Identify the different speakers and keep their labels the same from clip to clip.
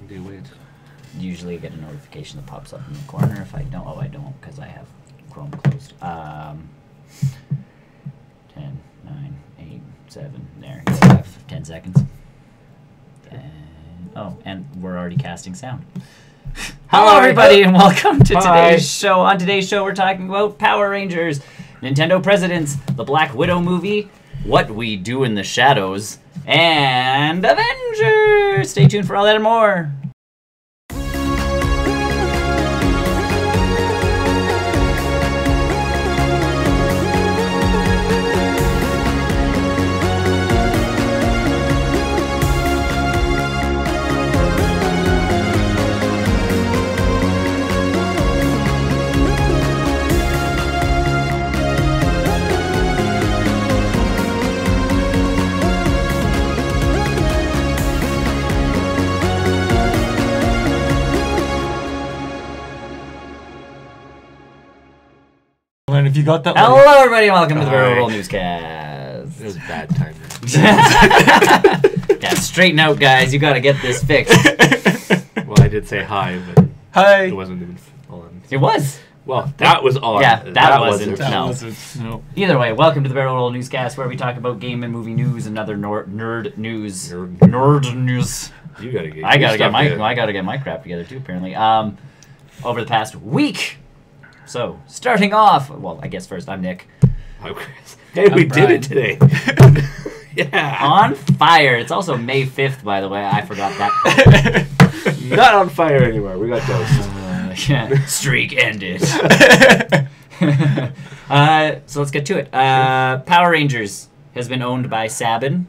Speaker 1: Do wait.
Speaker 2: Usually I get a notification that pops up in the corner. If I don't, I don't because I have Chrome closed. 10, 9, 8, 7, there. 10 seconds. And we're already casting sound. Hello, everybody, and welcome to today's show. On today's show, we're talking about Power Rangers, Nintendo Presidents, the Black Widow movie, What We Do in the Shadows, and Avengers. Stay tuned for all that and more.
Speaker 3: And if you got that,
Speaker 2: Hello, everybody, and welcome to the Barrel Roll Newscast.
Speaker 1: It was bad timing.
Speaker 2: Yeah, straighten out, guys. You got to get this fixed.
Speaker 1: Well, I did say hi, but
Speaker 3: hi.
Speaker 1: it wasn't even on.
Speaker 2: It was.
Speaker 1: Well, that was on.
Speaker 2: Yeah, that wasn't.
Speaker 3: That
Speaker 2: No.
Speaker 3: wasn't. No.
Speaker 2: Either way, welcome to the Barrel Roll Newscast, where we talk about game and movie news and other nerd news. Nerd news.
Speaker 1: You gotta get.
Speaker 2: I gotta get my crap together too. Apparently, over the past week. So starting off, well, I guess first I'm Nick.
Speaker 1: I'm Chris. Hey, we did it today. Yeah.
Speaker 2: On fire. It's also May 5th, by the way. I forgot that.
Speaker 1: Not on fire anymore. We got dosed.
Speaker 2: Yeah. Streak ended. So let's get to it. Power Rangers has been owned by Saban.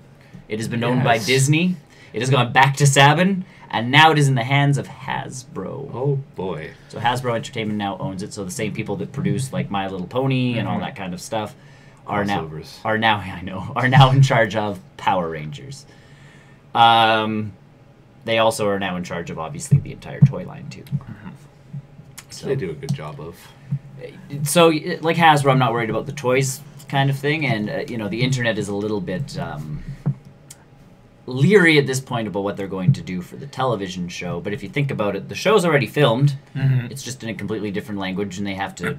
Speaker 2: It has been owned by Disney. It has gone back to Saban, and now it is in the hands of Hasbro.
Speaker 1: Oh boy!
Speaker 2: So Hasbro Entertainment now owns it. So the same people that produce like My Little Pony and all that kind of stuff are now in charge of Power Rangers. They also are now in charge of obviously the entire toy line too.
Speaker 1: So they do a good job of.
Speaker 2: So like Hasbro, I'm not worried about the toys kind of thing, and the internet is a little bit leery at this point about what they're going to do for the television show. But if you think about it, the show's already filmed. It's just in a completely different language, and they have to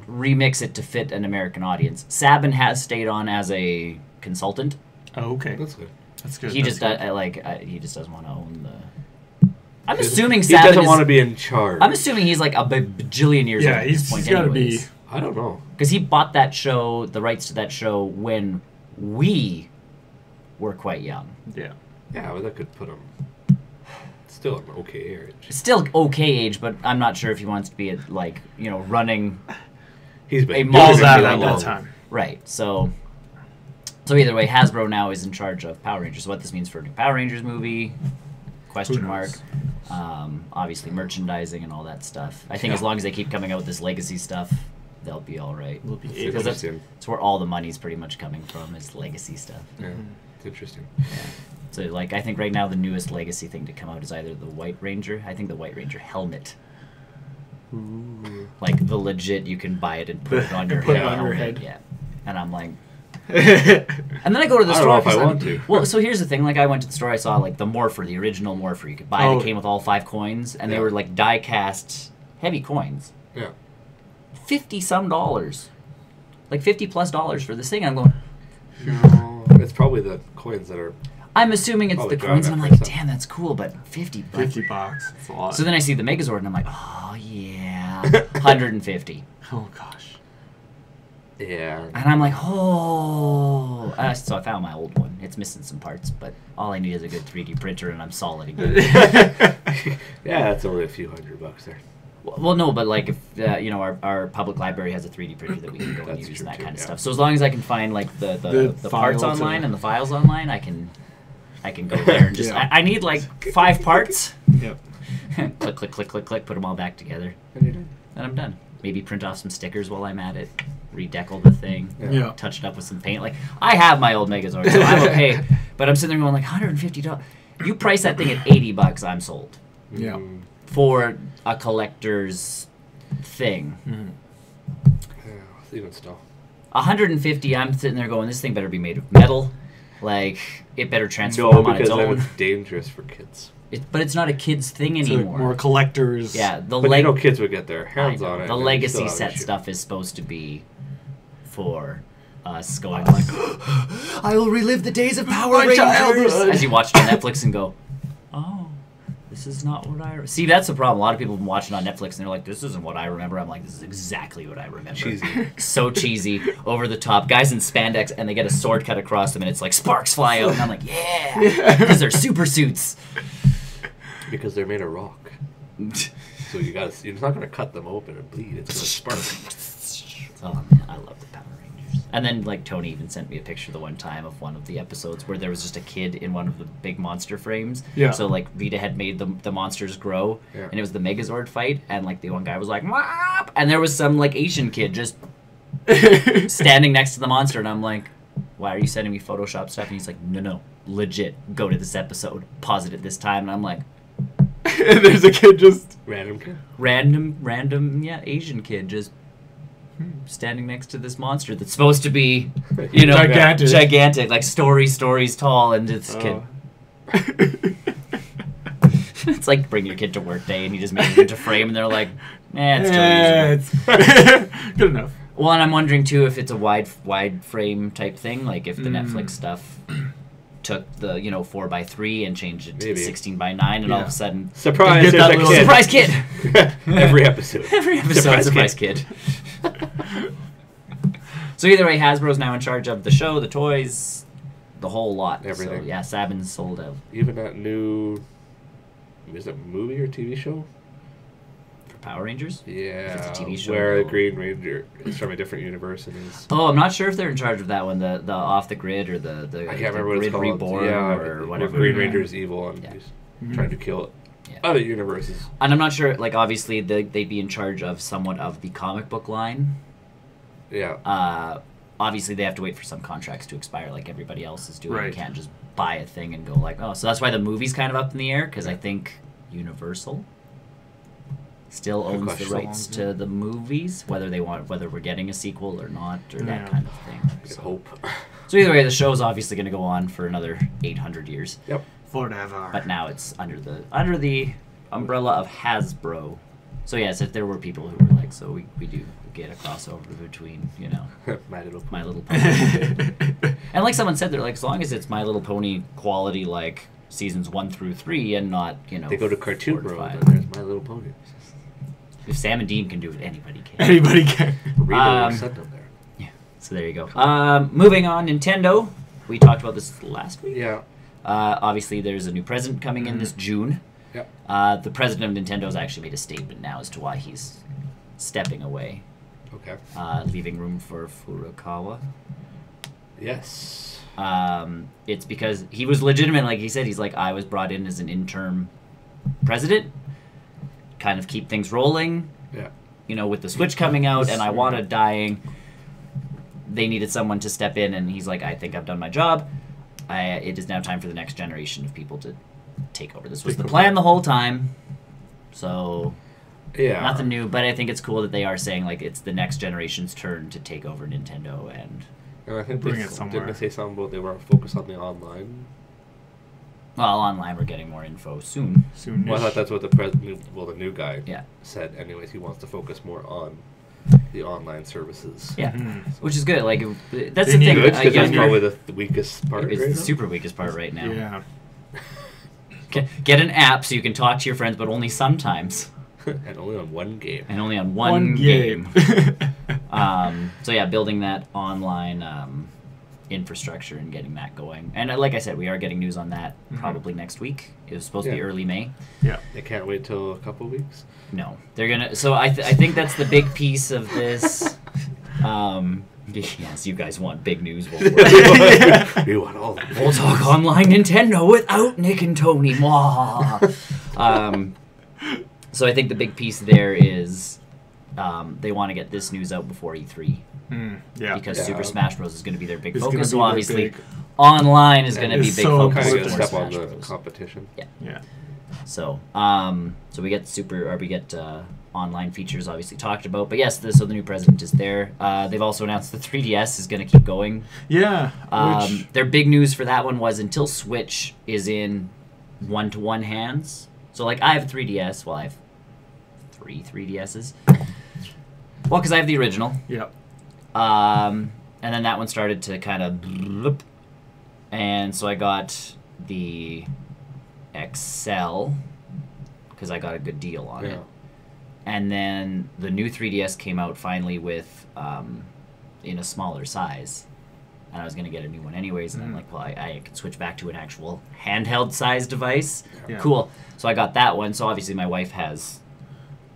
Speaker 2: remix it to fit an American audience. Saban has stayed on as a consultant.
Speaker 3: Oh, okay.
Speaker 1: That's good.
Speaker 3: That's good.
Speaker 2: He just he just doesn't want to own the. I'm assuming
Speaker 1: he
Speaker 2: Saban
Speaker 1: doesn't want to be in charge.
Speaker 2: I'm assuming he's like a bajillion years old at this point.
Speaker 3: He's got to be.
Speaker 1: I don't know,
Speaker 2: because he bought that show, the rights to that show, when we were quite young.
Speaker 3: Yeah.
Speaker 1: Yeah, but that could put him still an okay age.
Speaker 2: Still okay age, but I'm not sure if he wants to be running.
Speaker 1: He's been
Speaker 3: all that
Speaker 1: at
Speaker 3: that time.
Speaker 2: Right. So either way, Hasbro now is in charge of Power Rangers. So what this means for a new Power Rangers movie? Question mark. Obviously merchandising and all that stuff. I think as long as they keep coming out with this legacy stuff, they'll be all right.
Speaker 3: We'll be
Speaker 2: because that's where all the money's pretty much coming from, is legacy stuff.
Speaker 1: Yeah. Interesting.
Speaker 2: Yeah. So, I think right now the newest legacy thing to come out is either the White Ranger. I think the White Ranger helmet.
Speaker 3: Ooh.
Speaker 2: Like the legit, you can buy it and put it on your head. Yeah. And I'm like. And then I go to the store.
Speaker 1: I don't know if I want to.
Speaker 2: Well, so here's the thing. Like, I went to the store. I saw like the Morpher, the original Morpher. You could buy it. It came with all 5 coins, and they were like die cast heavy coins.
Speaker 1: Yeah.
Speaker 2: $50-some, like $50+ for this thing. I'm going.
Speaker 1: No, it's probably the coins that are.
Speaker 2: I'm assuming it's the coins, and I'm like, damn, that's cool, but $50.
Speaker 3: $50. That's a lot.
Speaker 2: So then I see the Megazord, and I'm like, oh yeah, 150.
Speaker 3: Oh gosh.
Speaker 1: Yeah.
Speaker 2: And I'm like, oh. So I found my old one. It's missing some parts, but all I need is a good 3D printer, and I'm solid again.
Speaker 1: Yeah, it's only a few $100 there.
Speaker 2: Well, no, but like if our public library has a 3D printer that we can go and use and that kind of stuff. So as long as I can find like the parts online and the files online, I can go there and just I need like 5 parts.
Speaker 3: Yep.
Speaker 2: Click, click, click, click, click. Put them all back together.
Speaker 1: And you're done.
Speaker 2: And I'm done. Maybe print off some stickers while I'm at it. Redecal the thing.
Speaker 3: Yeah.
Speaker 2: Touch it up with some paint. Like I have my old Megazord, so I'm okay. But I'm sitting there going like $150. You price that thing at $80, I'm sold.
Speaker 3: Yeah.
Speaker 2: For a collector's thing.
Speaker 1: Yeah, even still.
Speaker 2: 150, I'm sitting there going, this thing better be made of metal. Like, it better transform on its own.
Speaker 1: No, because then it's dangerous for kids.
Speaker 2: But it's not a kid's thing
Speaker 3: It's
Speaker 2: anymore.
Speaker 3: more collectors.
Speaker 2: Yeah, the
Speaker 1: But you know kids would get their hands on it.
Speaker 2: The
Speaker 1: and
Speaker 2: legacy
Speaker 1: still have
Speaker 2: set
Speaker 1: issue.
Speaker 2: stuff is supposed to be for us going like, I will relive the days of Power
Speaker 3: My
Speaker 2: Rangers
Speaker 3: childhood.
Speaker 2: as you watch it on Netflix and go, oh, this is not what I see. That's the problem. A lot of people have been watching on Netflix and they're like, this isn't what I remember. I'm like, this is exactly what I remember.
Speaker 1: Cheesy.
Speaker 2: So cheesy, over the top. Guys in spandex and they get a sword cut across them and it's like sparks fly out and I'm like, yeah, because they're super suits.
Speaker 1: Because they're made of rock. So you're not gonna cut them open and bleed. It's gonna spark.
Speaker 2: Oh man, I love the Power Rangers. And then like Tony even sent me a picture the one time of one of the episodes where there was just a kid in one of the big monster frames.
Speaker 3: Yeah.
Speaker 2: So like Vita had made the monsters grow,
Speaker 1: Yeah.
Speaker 2: and it was the Megazord fight, and like the one guy was like, "Wop!" And there was some like Asian kid just standing next to the monster, and I'm like, why are you sending me Photoshop stuff? And he's like, no, legit, go to this episode, pause it at this time, and I'm like,
Speaker 3: There's a kid just...
Speaker 1: Random kid.
Speaker 2: random, yeah, Asian kid just standing next to this monster that's supposed to be, you know, gigantic, like stories tall, and this kid. It's like bring your kid to work day, and you just make it into frame, and they're like, it's too easy.
Speaker 3: it's good enough.
Speaker 2: Well, and I'm wondering too if it's a wide frame type thing, like if the Netflix stuff took the 4:3 and changed it to
Speaker 1: Maybe.
Speaker 2: 16:9, and all of a sudden
Speaker 1: Surprise!
Speaker 3: Get
Speaker 1: There's
Speaker 3: that
Speaker 1: a
Speaker 3: little-
Speaker 1: kid.
Speaker 2: surprise kid.
Speaker 1: Every episode.
Speaker 2: Every episode, surprise kid. So either way, Hasbro's now in charge of the show, the toys, the whole lot.
Speaker 1: Everything.
Speaker 2: So yeah, Sabin's sold out.
Speaker 1: Even that new, is it movie or TV show?
Speaker 2: For Power Rangers?
Speaker 1: Yeah.
Speaker 2: If it's a TV show,
Speaker 1: where
Speaker 2: no.
Speaker 1: the Green Ranger is from a different universe and is.
Speaker 2: Oh, I'm not sure if they're in charge of that one, the off the grid or the
Speaker 1: I can't remember what it's
Speaker 2: Grid
Speaker 1: called.
Speaker 2: Reborn
Speaker 1: yeah,
Speaker 2: or whatever.
Speaker 1: Green Ranger is evil and
Speaker 2: Yeah.
Speaker 1: he's trying to kill
Speaker 2: Yeah.
Speaker 1: other universes.
Speaker 2: And I'm not sure, like, obviously they'd be in charge of somewhat of the comic book line.
Speaker 1: Yeah.
Speaker 2: Obviously they have to wait for some contracts to expire like everybody else is doing. You
Speaker 3: Right.
Speaker 2: can't just buy a thing and go like, oh. So that's why the movie's kind of up in the air, because I think Universal still owns the
Speaker 1: question.
Speaker 2: rights to the movies, whether we're getting a sequel or not, or
Speaker 3: Yeah.
Speaker 2: that kind of thing.
Speaker 1: I
Speaker 2: So,
Speaker 1: hope.
Speaker 2: so either way, the show's obviously going to go on for another 800 years.
Speaker 1: Yep.
Speaker 3: Forever.
Speaker 2: But now it's under the umbrella of Hasbro. So yes, if there were people who were like, so we do get a crossover between,
Speaker 1: My Little Pony.
Speaker 2: My Little Pony. And like someone said, they're like, as long as it's My Little Pony quality, like seasons 1 through 3, and not
Speaker 1: They go to
Speaker 2: 4
Speaker 1: Cartoon
Speaker 2: to
Speaker 1: World
Speaker 2: 5.
Speaker 1: and there's My Little Pony.
Speaker 2: If Sam and Dean can do it, anybody can.
Speaker 3: Anybody can.
Speaker 1: Reba will send them there.
Speaker 2: Yeah. So there you go. Moving on, Nintendo. We talked about this last week.
Speaker 1: Yeah.
Speaker 2: Obviously, there's a new president coming in this June.
Speaker 1: Yep.
Speaker 2: The president of Nintendo's actually made a statement now as to why he's stepping away,
Speaker 1: Okay.
Speaker 2: leaving room for Furukawa.
Speaker 1: Yes.
Speaker 2: It's because he was legitimate, like he said. He's like, I was brought in as an interim president, kind of keep things rolling.
Speaker 1: Yeah.
Speaker 2: With the Switch coming out and Iwata dying, they needed someone to step in, and he's like, I think I've done my job. It is now time for the next generation of people to take over. This was the plan the whole time, so
Speaker 1: Yeah.
Speaker 2: nothing new. But I think it's cool that they are saying like it's the next generation's turn to take over Nintendo, and
Speaker 1: I think
Speaker 3: Bring
Speaker 1: they
Speaker 3: it somewhere.
Speaker 1: didn't they say something about they were focused on the online.
Speaker 2: well, online we're getting more info soon.
Speaker 3: Soon.
Speaker 1: Well, I thought that's what the new guy
Speaker 2: Yeah.
Speaker 1: said. Anyways, he wants to focus more on the online services.
Speaker 2: Yeah,
Speaker 3: Mhm.
Speaker 2: which is good. Like that's
Speaker 3: They
Speaker 2: the
Speaker 3: need
Speaker 2: thing.
Speaker 1: Good, because that's
Speaker 2: younger-
Speaker 1: probably the weakest part.
Speaker 2: it's
Speaker 1: right
Speaker 2: the
Speaker 1: now.
Speaker 2: super weakest part right now.
Speaker 3: Yeah.
Speaker 2: Get an app so you can talk to your friends, but only sometimes,
Speaker 1: And only on one game.
Speaker 2: and only on one game. So yeah, building that online infrastructure and getting that going. And like I said, we are getting news on that probably next week. It was supposed to be
Speaker 1: Yeah.
Speaker 2: early May.
Speaker 3: Yeah.
Speaker 1: They can't wait till a couple weeks.
Speaker 2: No, they're gonna. So I think that's the big piece of this. Yes, you guys want big news.
Speaker 1: We want all of them.
Speaker 2: We'll talk online Nintendo without Nick and Tony. Mwah. So I think the big piece there is they want to get this news out before E3
Speaker 3: Yeah.
Speaker 2: because
Speaker 1: Yeah.
Speaker 2: Super Smash Bros. Is going to be their big
Speaker 3: It's gonna
Speaker 2: focus.
Speaker 3: be
Speaker 2: So
Speaker 3: their
Speaker 2: obviously,
Speaker 3: big-
Speaker 2: online is going to
Speaker 3: And
Speaker 2: be
Speaker 3: it's
Speaker 2: big
Speaker 3: so
Speaker 2: focus
Speaker 1: Kind of
Speaker 2: for
Speaker 1: get a step on
Speaker 2: Smash
Speaker 1: the
Speaker 2: Bros.
Speaker 1: competition.
Speaker 3: Yeah.
Speaker 2: So, so we get online features obviously talked about. But yes, so the new president is there. They've also announced the 3DS is going to keep going.
Speaker 3: Yeah.
Speaker 2: Their big news for that one was until Switch is in one-to-one hands. So like I have a 3DS. Well, I have 3DSs. Well, because I have the original.
Speaker 3: Yep.
Speaker 2: And then that one started to kind of bloop. And so I got the XL because I got a good deal on it. And then the new 3DS came out finally with in a smaller size. And I was going to get a new one anyways. And I'm like, well, I could switch back to an actual handheld size device.
Speaker 3: Yeah.
Speaker 2: Cool. So I got that one. So obviously my wife has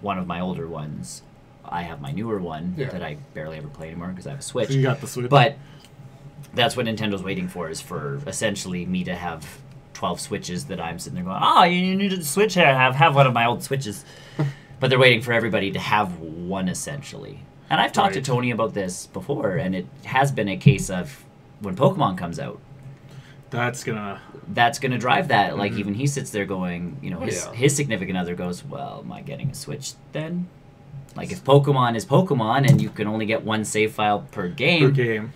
Speaker 2: one of my older ones. I have my newer one that I barely ever play anymore because I have a Switch.
Speaker 3: So you got the Switch.
Speaker 2: But that's what Nintendo's waiting for, is for essentially me to have 12 Switches that I'm sitting there going, oh, you need a Switch here. Have one of my old Switches. But they're waiting for everybody to have one, essentially. And I've talked to Tony about this before, and it has been a case of when Pokemon comes out, that's gonna drive that. Like, even he sits there going, you know, his significant other goes, well, am I getting a Switch then? Like, if Pokemon is Pokemon and you can only get one save file per game,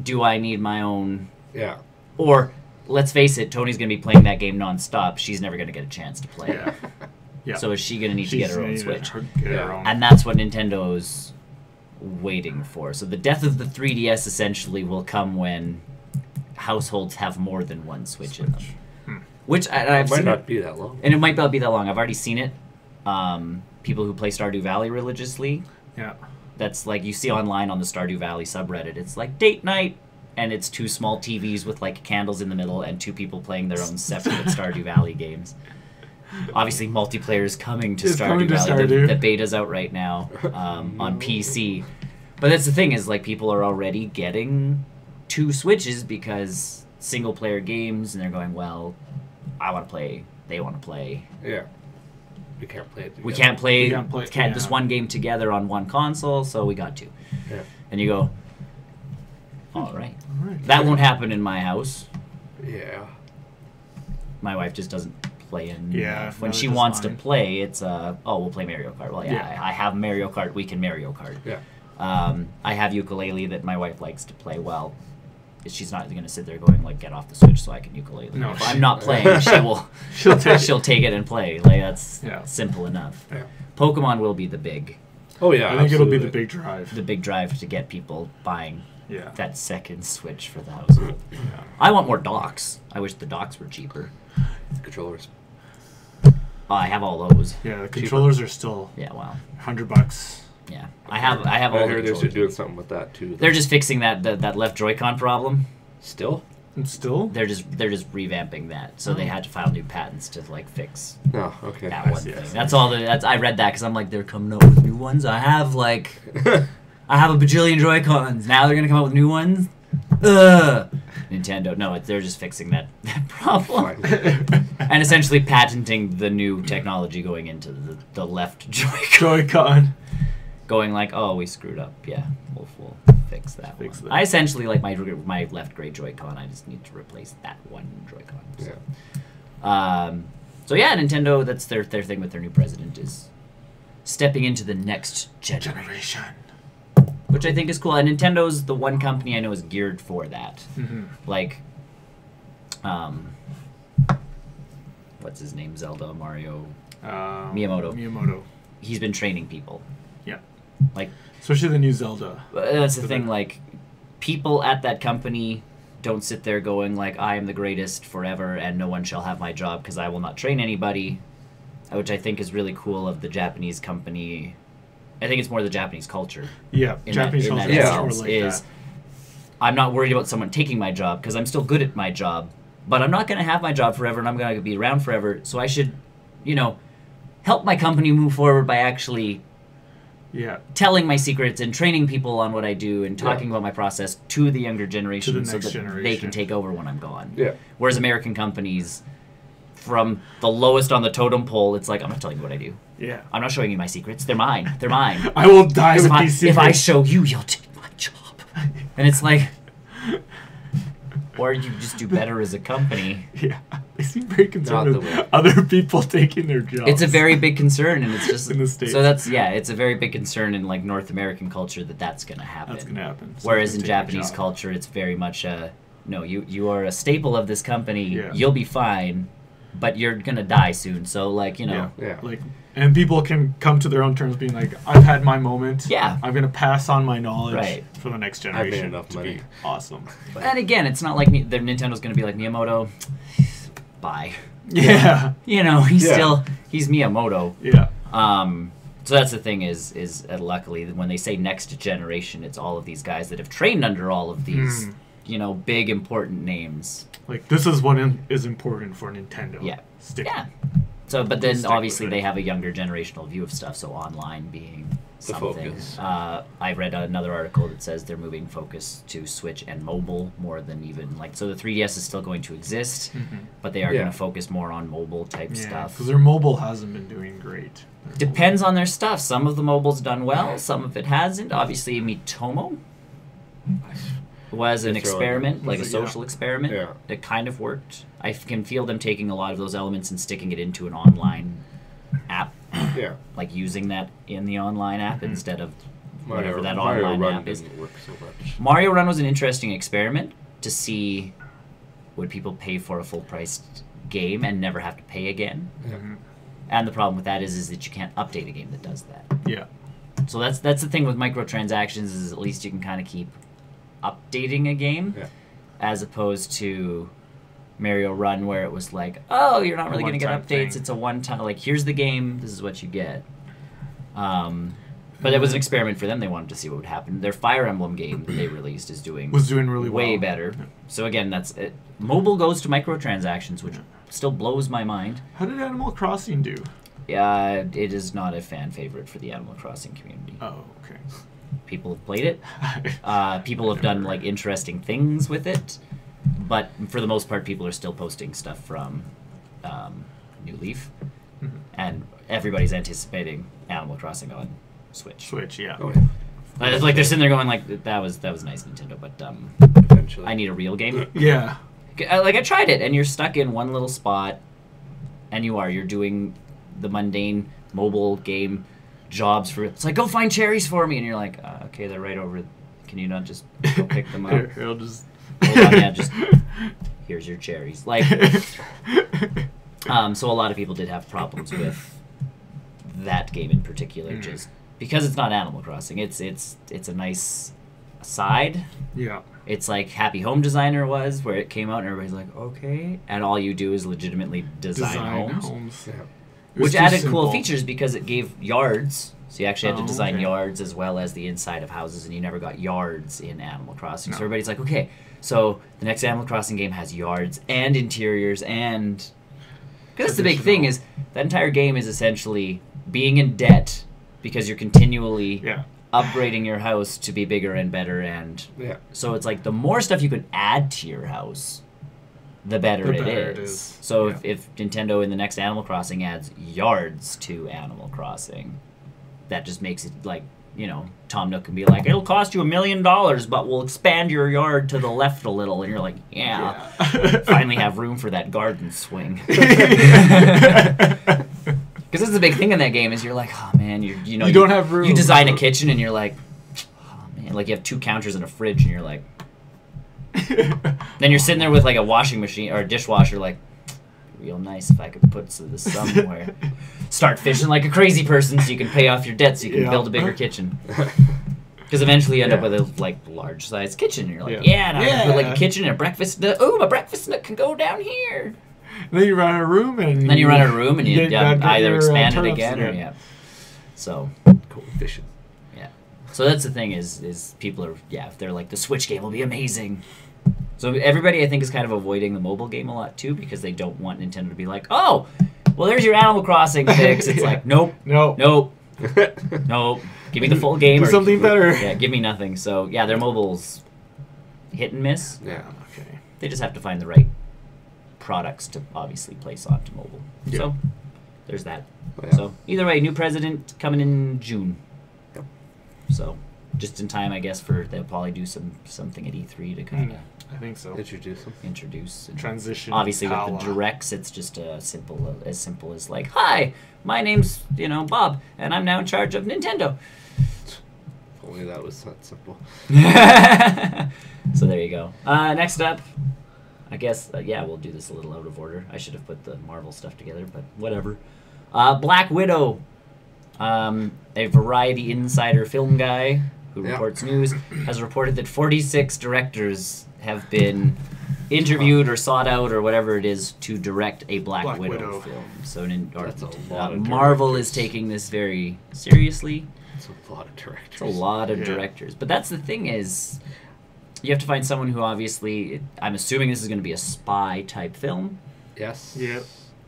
Speaker 2: do I need my own?
Speaker 1: Yeah.
Speaker 2: Or, let's face it, Tony's going to be playing that game nonstop. She's never going to get a chance to play it.
Speaker 3: Yeah.
Speaker 2: So is she going to need to get her own Switch?
Speaker 3: Her own.
Speaker 2: And that's what Nintendo's waiting for. So the death of the 3DS essentially will come when households have more than one Switch in them. Which I've seen.
Speaker 1: It might not be that long.
Speaker 2: And it might not be that long. I've already seen it. People who play Stardew Valley religiously.
Speaker 3: Yeah.
Speaker 2: That's like you see online on the Stardew Valley subreddit. It's like date night, and it's two small TVs with like candles in the middle and two people playing their own separate Stardew Valley games. Obviously, multiplayer is coming to Stardew Valley. The beta's out right now on PC. But that's the thing, is like people are already getting two Switches because single-player games, and they're going, well, I want to play, they want to play.
Speaker 1: Yeah. We can't play it together.
Speaker 2: We can't play this one game together on one console, so we got to.
Speaker 1: Yeah.
Speaker 2: And you go, all right. That won't happen in my house.
Speaker 1: Yeah.
Speaker 2: My wife just doesn't play in. When
Speaker 3: no,
Speaker 2: she wants to play, it's we'll play Mario Kart. Well, I have Mario Kart. We can Mario Kart.
Speaker 1: Yeah.
Speaker 2: I have ukulele that my wife likes to play. Well, she's not going to sit there going like, get off the Switch so I can ukulele.
Speaker 3: No,
Speaker 2: if I'm not playing, she'll take it and play. Like, that's simple enough.
Speaker 1: Yeah.
Speaker 2: Pokemon will be the big.
Speaker 1: Oh yeah,
Speaker 3: I think it'll be the big drive.
Speaker 2: The big drive to get people buying that second Switch for the household. I want more docks. I wish the docks were cheaper.
Speaker 1: Controllers.
Speaker 2: I have all those.
Speaker 3: Yeah, the controllers are still $100.
Speaker 2: Yeah, I have all the controllers.
Speaker 1: They're doing something with that too.
Speaker 2: They're just fixing that left Joy-Con problem.
Speaker 1: Still?
Speaker 3: They're
Speaker 2: just revamping that, so they had to file new patents to like fix
Speaker 1: that one
Speaker 2: thing. That's all. I read that because I'm like, they're coming up with new ones. I have a bajillion Joy-Cons. Now they're gonna come up with new ones. Nintendo. No, they're just fixing that problem and essentially patenting the new technology going into the left
Speaker 3: Joy-Con.
Speaker 2: Going like, oh, we screwed up. Yeah, we'll fix that. I essentially like my left gray Joy-Con. I just need to replace that one Joy-Con. So. So yeah, Nintendo. That's their thing with their new president, is stepping into the next generation, which I think is cool. And Nintendo's the one company I know is geared for that. Like, what's his name? Zelda, Mario, Miyamoto. He's been training people. Like,
Speaker 3: especially the new Zelda.
Speaker 2: That's the thing. Like, people at that company don't sit there going like, I am the greatest forever and no one shall have my job because I will not train anybody, which I think is really cool of the Japanese company. I think it's more the Japanese culture.
Speaker 3: Yeah, Japanese culture
Speaker 2: is I'm not worried about someone taking my job because I'm still good at my job, but I'm not going to have my job forever and I'm going to be around forever. So I should, help my company move forward by actually telling my secrets and training people on what I do and talking about my process to the younger generation so that they can take over when I'm gone.
Speaker 1: Yeah.
Speaker 2: Whereas American companies, from the lowest on the totem pole, it's like, I'm not telling you what I do.
Speaker 3: Yeah.
Speaker 2: I'm not showing you my secrets. They're mine. They're mine.
Speaker 3: I will die with these secrets.
Speaker 2: If I show you, you'll take my job. And it's like, or you just do better as a company.
Speaker 3: Yeah. They seem very concerned with other people taking their jobs.
Speaker 2: It's a very big concern, and it's just
Speaker 3: in the States.
Speaker 2: So it's a very big concern in like North American culture that's going to happen.
Speaker 3: That's going to happen.
Speaker 2: Whereas in Japanese culture, it's very much no, you are a staple of this company.
Speaker 3: Yeah.
Speaker 2: You'll be fine. but you're gonna die soon. So like
Speaker 1: Yeah.
Speaker 3: Like, and people can come to their own terms, being like, I've had my moment.
Speaker 2: Yeah.
Speaker 3: I'm gonna pass on my knowledge
Speaker 2: Right.
Speaker 3: for the next
Speaker 1: I've
Speaker 3: generation.
Speaker 1: made enough
Speaker 3: to
Speaker 1: money.
Speaker 3: Be awesome.
Speaker 2: And again, it's not like Nintendo's gonna be like Miyamoto. Bye.
Speaker 3: Yeah.
Speaker 2: He's
Speaker 1: Yeah.
Speaker 2: he's Miyamoto.
Speaker 3: Yeah.
Speaker 2: So that's the thing is luckily when they say next generation, it's all of these guys that have trained under all of these, big important names.
Speaker 3: Like, this is what is important for Nintendo.
Speaker 2: Yeah.
Speaker 3: Stick.
Speaker 2: Yeah. So, but then
Speaker 3: Stick
Speaker 2: obviously
Speaker 3: with it.
Speaker 2: they have a younger generational view of stuff. So online being
Speaker 1: The
Speaker 2: something.
Speaker 1: focus.
Speaker 2: I read another article that says they're moving focus to Switch and mobile more than even so the 3DS is still going to exist, but they are
Speaker 1: Yeah.
Speaker 2: going to focus more on mobile type
Speaker 3: Yeah,
Speaker 2: stuff.
Speaker 3: because their mobile hasn't been doing great.
Speaker 2: Depends on their stuff. Some of the mobile's done well, some of it hasn't. Obviously, Mitomo was an
Speaker 1: Just throw it
Speaker 2: experiment,
Speaker 3: in.
Speaker 2: like a
Speaker 3: Was it- yeah.
Speaker 2: social experiment.
Speaker 1: Yeah.
Speaker 2: That kind of worked. I can feel them taking a lot of those elements and sticking it into an online app,
Speaker 1: Yeah.
Speaker 2: like using that in the online app instead of whatever that
Speaker 1: Mario
Speaker 2: online
Speaker 1: Run
Speaker 2: app is.
Speaker 1: didn't work so much.
Speaker 2: Mario Run was an interesting experiment to see would people pay for a full-priced game and never have to pay again.
Speaker 3: Mhm.
Speaker 2: And the problem with that is that you can't update a game that does that.
Speaker 3: Yeah.
Speaker 2: So that's the thing with microtransactions is at least you can kind of keep updating a game,
Speaker 1: Yeah.
Speaker 2: as opposed to Mario Run where it was like, oh, you're not really going to get
Speaker 3: one-time
Speaker 2: updates.
Speaker 3: thing.
Speaker 2: It's a one-time, like, here's the game, this is what you get. But it was an experiment for them. They wanted to see what would happen. Their Fire Emblem game that they released is doing
Speaker 3: Was doing really
Speaker 2: way
Speaker 3: well.
Speaker 2: better.
Speaker 3: Yeah.
Speaker 2: So again, that's it. Mobile goes to microtransactions, which still blows my mind.
Speaker 3: How did Animal Crossing do?
Speaker 2: It is not a fan favorite for the Animal Crossing community.
Speaker 3: Oh, okay.
Speaker 2: People have played it. People have done like interesting things with it, but for the most part, people are still posting stuff from New Leaf, and everybody's anticipating Animal Crossing on Switch.
Speaker 3: Switch, yeah.
Speaker 1: Oh, yeah.
Speaker 2: It's like they're sitting there going like, "That was nice, Nintendo," but
Speaker 1: Eventually.
Speaker 2: I need a real game.
Speaker 3: Yeah.
Speaker 2: Like I tried it, and you're stuck in one little spot, and you're doing the mundane mobile game jobs for. It's like, go find cherries for me, and you're like, okay, they're right over. Can you not just go pick them up?
Speaker 3: Here, I'll just.
Speaker 2: Hold on, yeah, just here's your cherries. Like, so a lot of people did have problems with that game in particular, just because it's not Animal Crossing. It's a nice aside.
Speaker 3: Yeah.
Speaker 2: It's like Happy Home Designer was, where it came out and everybody's like, okay, and all you do is legitimately design homes.
Speaker 1: Yeah.
Speaker 3: It was
Speaker 2: Which
Speaker 3: too
Speaker 2: added cool
Speaker 3: simple.
Speaker 2: features because it gave yards. So you actually had to
Speaker 3: Oh,
Speaker 2: design
Speaker 3: okay.
Speaker 2: yards as well as the inside of houses, and you never got yards in Animal Crossing.
Speaker 3: No.
Speaker 2: So everybody's like, okay, so the next Animal Crossing game has yards and interiors and... Because that's the big thing, is that entire game is essentially being in debt because you're continually
Speaker 3: Yeah.
Speaker 2: upgrading your house to be bigger and better, and
Speaker 1: Yeah.
Speaker 2: so it's like the more stuff you can add to your house, the better,
Speaker 3: The
Speaker 2: it,
Speaker 3: better
Speaker 2: is.
Speaker 3: it is.
Speaker 2: So
Speaker 3: Yeah.
Speaker 2: if Nintendo in the next Animal Crossing adds yards to Animal Crossing, that just makes it like, Tom Nook can be like, it'll cost you $1 million, but we'll expand your yard to the left a little, and you're like, yeah. Finally have room for that garden swing. Because that's the big thing in that game is you're like, oh man, you
Speaker 3: don't have room.
Speaker 2: You design a kitchen and you're like, oh man, like you have 2 counters and a fridge and you're like, then you're sitting there with like a washing machine or a dishwasher, like, real nice if I could put this somewhere. Start fishing like a crazy person so you can pay off your debt so you can build a bigger kitchen. Because eventually you end up with a large size kitchen and you're like, now I can put like a kitchen and a breakfast nook. Ooh, my breakfast nook can go down here.
Speaker 3: Then you run out of room, and
Speaker 2: Then you run out of room and you
Speaker 3: gotta get
Speaker 2: either
Speaker 3: your,
Speaker 2: expand it
Speaker 3: turnips
Speaker 2: again or
Speaker 3: again.
Speaker 2: So
Speaker 1: Cool. Fishing.
Speaker 2: yeah. So that's the thing is people are if they're like the Switch game will be amazing. So everybody I think is kind of avoiding the mobile game a lot too because they don't want Nintendo to be like, oh, well there's your Animal Crossing fix. It's like nope. Nope. Give me the full game.
Speaker 3: Do
Speaker 2: or-
Speaker 3: something better.
Speaker 2: Yeah, give me nothing. So yeah, their mobile's hit and miss.
Speaker 1: Yeah.
Speaker 3: Okay.
Speaker 2: They just have to find the right products to obviously place onto mobile.
Speaker 3: Yeah.
Speaker 2: So there's that.
Speaker 1: Oh, yeah.
Speaker 2: So either way, new president coming in June.
Speaker 1: Yep.
Speaker 2: So just in time, I guess, they'll probably do something at E3 to kind of
Speaker 3: I think so.
Speaker 1: Introduce them.
Speaker 2: introduce. And
Speaker 3: Transition.
Speaker 2: obviously, with the
Speaker 3: power.
Speaker 2: directs, it's just as simple as like, hi, my name's Bob, and I'm now in charge of Nintendo.
Speaker 1: If only that was that simple.
Speaker 2: So there you go. Next up, I guess, yeah, we'll do this a little out of order. I should have put the Marvel stuff together, but whatever. Black Widow. A Variety Insider film guy who reports news has reported that 46 directors have been interviewed or sought out or whatever it is to direct a Black Widow film. So Marvel is taking this very seriously.
Speaker 1: It's a lot of directors.
Speaker 2: It's a lot of directors. But that's the thing is, you have to find someone who obviously, I'm assuming this is going to be a spy type film.
Speaker 1: Yes.
Speaker 3: Yep.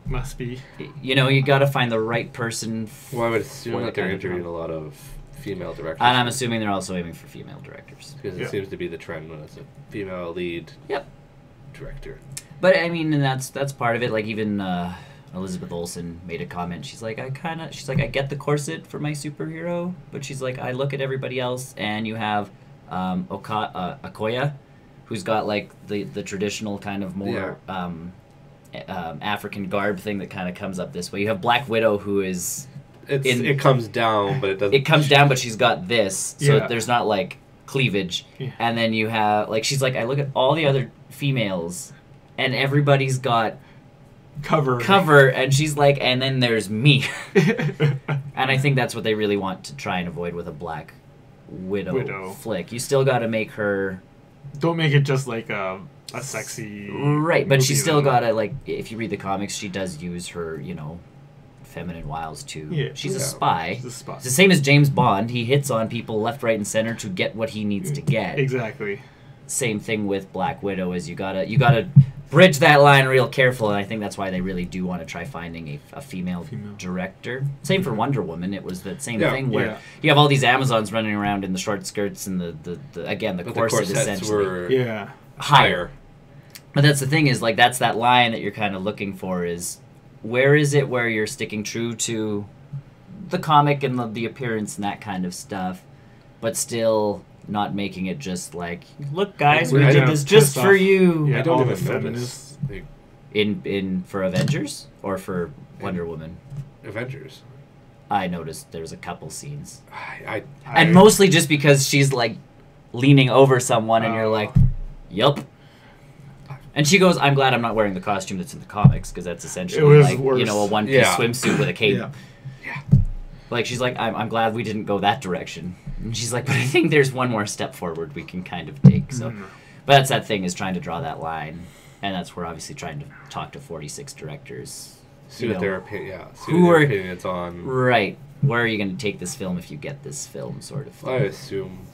Speaker 3: Must be.
Speaker 2: You know, you got to find the right person.
Speaker 1: Well, I would assume that they're interviewing a lot of female directors.
Speaker 2: And I'm assuming they're also aiming for female directors.
Speaker 1: Because it seems to be the trend when it's a female lead director.
Speaker 2: But, I mean, and that's part of it. Like, even Elizabeth Olsen made a comment. She's like, I get the corset for my superhero, but she's like, I look at everybody else, and you have Okoye, who's got, like, the traditional kind of more... African garb thing that kind of comes up this way. You have Black Widow, who is
Speaker 1: it comes down, but it doesn't.
Speaker 2: It comes down, but she's got this, so there's not like cleavage.
Speaker 3: Yeah.
Speaker 2: And then you have like she's like I look at all the other females, and everybody's got cover, and she's like, and then there's me. And I think that's what they really want to try and avoid with a Black Widow flick. You still got to make her.
Speaker 3: Don't make it just like a sexy
Speaker 2: right, but she still gotta like. If you read the comics, she does use her, feminine wiles too. Yeah, she's a spy.
Speaker 3: She's a spy.
Speaker 2: It's the same as James Bond. He hits on people left, right, and center to get what he needs to get.
Speaker 3: Exactly.
Speaker 2: Same thing with Black Widow. Is you gotta bridge that line real careful, and I think that's why they really do want to try finding a female director. Same for Wonder Woman. It was that same thing where you have all these Amazons running around in the short skirts and the corset essentially
Speaker 1: were
Speaker 2: higher. But that's the thing is like that's that line that you're kind of looking for is where is it where you're sticking true to the comic and the appearance and that kind of stuff, but still not making it just like look guys we did this just for you.
Speaker 1: I don't even notice
Speaker 2: in for Avengers or for Wonder Woman.
Speaker 1: Avengers.
Speaker 2: I noticed there's a couple scenes.
Speaker 1: And
Speaker 2: mostly just because she's like leaning over someone and you're like, yup. And she goes, I'm glad I'm not wearing the costume that's in the comics because that's essentially like, a one-piece swimsuit with a cape.
Speaker 1: Yeah.
Speaker 2: Like, she's like, I'm glad we didn't go that direction. And she's like, but I think there's one more step forward we can kind of take. So, but that's that thing is trying to draw that line. And that's where obviously trying to talk to 46 directors.
Speaker 1: See what their opinions on.
Speaker 2: Right. Where are you going to take this film if you get this film sort of thing?
Speaker 1: I assume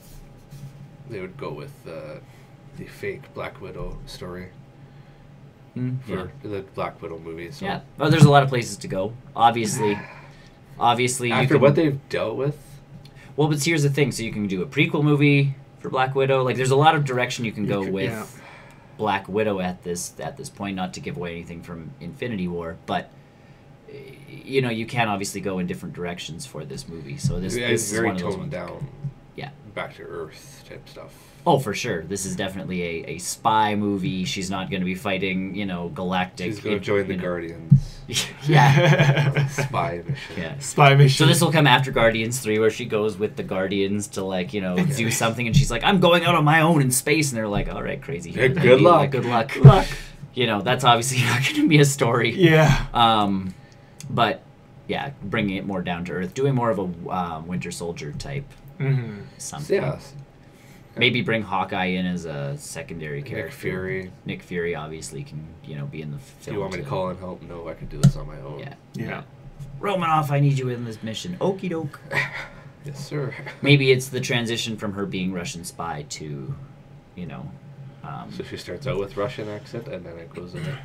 Speaker 1: they would go with the fake Black Widow story. For the Black Widow movie. So.
Speaker 2: Yeah. Well, there's a lot of places to go. Obviously,
Speaker 1: after what they've dealt with.
Speaker 2: Well, but here's the thing. So you can do a prequel movie for Black Widow. Like, there's a lot of direction you can go with Black Widow at this point. Not to give away anything from Infinity War, but you can obviously go in different directions for this movie. So this is
Speaker 1: very
Speaker 2: one of those
Speaker 1: toned down.
Speaker 2: Yeah.
Speaker 1: Back to Earth type stuff.
Speaker 2: Oh, for sure. This is definitely a spy movie. She's not going to be fighting, galactic.
Speaker 1: She's going to join the Guardians.
Speaker 2: Yeah.
Speaker 1: Spy mission.
Speaker 2: Yeah.
Speaker 3: Spy mission.
Speaker 2: So this will come after Guardians 3 where she goes with the Guardians to, do something. And she's like, I'm going out on my own in space. And they're like, all right, crazy.
Speaker 1: Yeah, good luck.
Speaker 2: Good luck. That's obviously not going to be a story.
Speaker 3: Yeah.
Speaker 2: But, yeah, bringing it more down to Earth. Doing more of a Winter Soldier type something.
Speaker 1: Yeah.
Speaker 2: Maybe bring Hawkeye in as a secondary character.
Speaker 1: Nick
Speaker 2: Fury obviously can, be in the film.
Speaker 1: Do you want me to call in help? No, I can do this on my own.
Speaker 2: Yeah. Romanoff, I need you in this mission. Okie doke.
Speaker 1: Yes, sir.
Speaker 2: Maybe it's the transition from her being Russian spy to,
Speaker 1: so she starts out with Russian accent and then it goes in.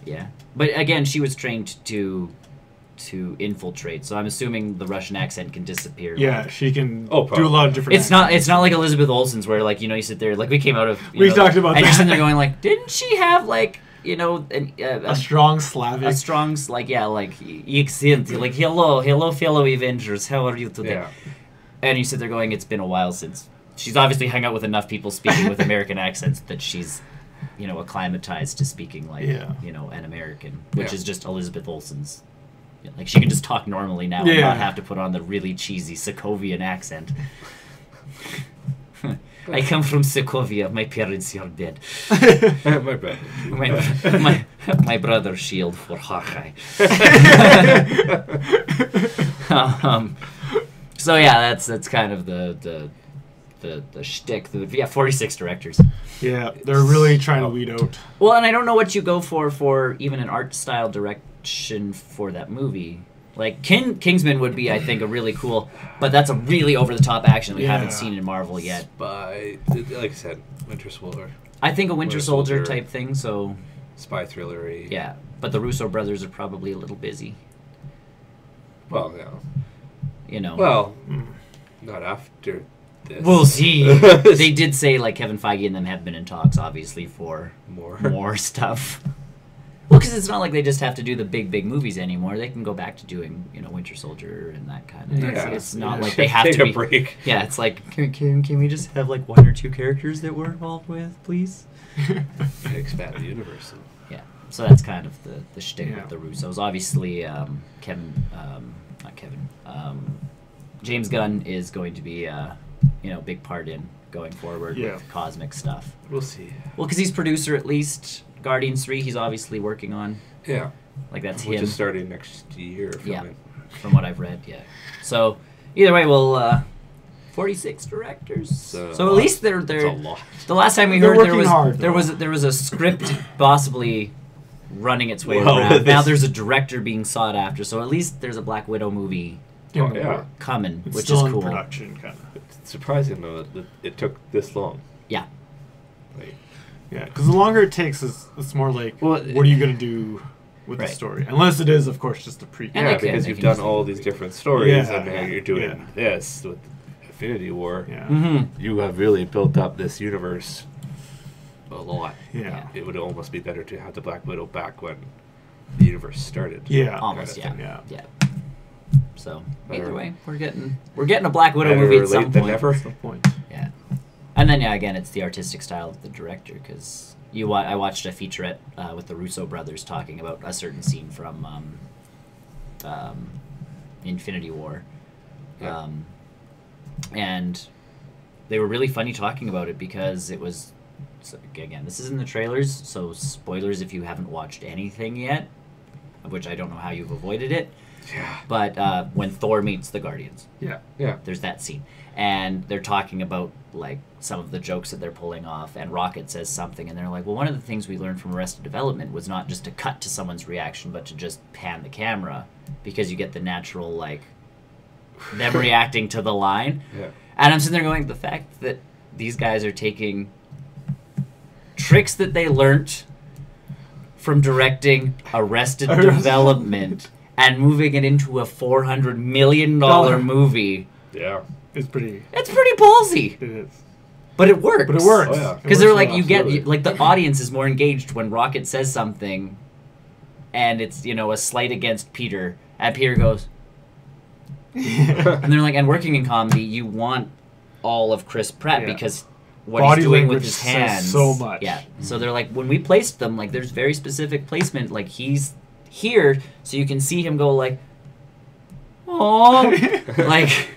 Speaker 2: Yeah. But again, she was trained to infiltrate, so I'm assuming the Russian accent can disappear.
Speaker 3: Yeah, she can do a lot of different.
Speaker 2: It's not like Elizabeth Olsen's where you sit there we came out of
Speaker 3: talked about
Speaker 2: and
Speaker 3: that.
Speaker 2: you're sitting there going didn't she have
Speaker 3: a strong Slavic,
Speaker 2: accent hello fellow Avengers, how are you today? And you sit there going it's been a while since she's obviously hung out with enough people speaking with American accents that she's acclimatized to speaking an American, which is just Elizabeth Olsen's. She can just talk normally now and not have to put on the really cheesy Sokovian accent. I come from Sokovia. My parents are dead.
Speaker 1: My brother.
Speaker 2: My brother's shield for Hawkeye. So yeah, that's kind of the shtick. 46 directors.
Speaker 3: Yeah, they're really trying to weed out.
Speaker 2: Well, and I don't know what you go for even an art style direction for that movie. Like Kingsman would be, I think, a really cool, but that's a really over the top action we haven't seen in Marvel yet.
Speaker 1: Spy, like I said, Winter Soldier.
Speaker 2: I think a Winter Soldier type thing. So
Speaker 1: spy thrillery.
Speaker 2: Yeah, but the Russo brothers are probably a little busy.
Speaker 1: Well, yeah.
Speaker 2: You know.
Speaker 1: Well, not after this.
Speaker 2: We'll see. They did say like Kevin Feige and them have been in talks, obviously, for more stuff. Well, because it's not like they just have to do the big movies anymore. They can go back to doing, Winter Soldier and that kind of thing.
Speaker 1: Yeah,
Speaker 2: It's not like they have
Speaker 1: take
Speaker 2: to
Speaker 1: a break.
Speaker 2: Yeah, it's like, can we just have like one or two characters that we're involved with, please?
Speaker 1: Expand the universe.
Speaker 2: Yeah, so that's kind of the shtick with the Russos. Obviously, James Gunn is going to be a big part in going forward with cosmic stuff.
Speaker 1: We'll see.
Speaker 2: Well, because he's producer at least. Guardians 3, he's obviously working on.
Speaker 1: Yeah.
Speaker 2: Like that's
Speaker 1: Which
Speaker 2: him.
Speaker 1: is starting next year.
Speaker 2: From what I've read, So, either way, 46 directors. So at least they're
Speaker 1: a lot.
Speaker 2: The last time we
Speaker 3: They're
Speaker 2: heard
Speaker 3: hard,
Speaker 2: there was a script possibly running its way around. Now there's a director being sought after. So at least there's a Black Widow movie coming,
Speaker 3: it's
Speaker 2: which
Speaker 3: still
Speaker 2: is
Speaker 3: in
Speaker 2: cool.
Speaker 3: production, kind of.
Speaker 1: It's surprising though that it took this long.
Speaker 2: Yeah.
Speaker 3: Yeah, because the longer it takes, it's more like, what are you going to do with the story? Unless it is, of course, just a prequel.
Speaker 1: Yeah, because you've done all these different stories, and now you're doing this with Infinity War.
Speaker 3: Yeah.
Speaker 2: Mm-hmm.
Speaker 1: You have really built up this universe a lot.
Speaker 3: Yeah.
Speaker 1: It would almost be better to have the Black Widow back when the universe started.
Speaker 3: Yeah.
Speaker 2: Almost,
Speaker 1: kind of
Speaker 2: yeah. So, either way, we're getting a Black Widow movie at some point.
Speaker 1: Never.
Speaker 3: At some point.
Speaker 2: Yeah. And then, again, it's the artistic style of the director, because I watched a featurette with the Russo brothers talking about a certain scene from Infinity War.
Speaker 1: Yeah.
Speaker 2: And they were really funny talking about it because it was, again, this is in the trailers, so spoilers if you haven't watched anything yet, which I don't know how you've avoided it.
Speaker 1: Yeah.
Speaker 2: But when Thor meets the Guardians.
Speaker 3: Yeah.
Speaker 2: There's that scene. And they're talking about, like, some of the jokes that they're pulling off, and Rocket says something, and they're like, well, one of the things we learned from Arrested Development was not just to cut to someone's reaction, but to just pan the camera, because you get the natural, like, them reacting to the line.
Speaker 1: Yeah.
Speaker 2: And I'm sitting there going, the fact that these guys are taking tricks that they learnt from directing Arrested Development and moving it into a $400 million movie.
Speaker 1: Yeah.
Speaker 2: It's pretty ballsy.
Speaker 3: It is.
Speaker 2: But it works.
Speaker 1: Oh, yeah.
Speaker 2: Because they're like, the audience is more engaged when Rocket says something and it's, a slight against Peter, and Peter goes, and they're like, and working in comedy, you want all of Chris Pratt because what
Speaker 3: Body
Speaker 2: he's doing
Speaker 3: language
Speaker 2: with his hands.
Speaker 3: so much.
Speaker 2: Yeah. So they're like, when we placed them, like, there's very specific placement. Like, he's here, so you can see him go like, oh, like,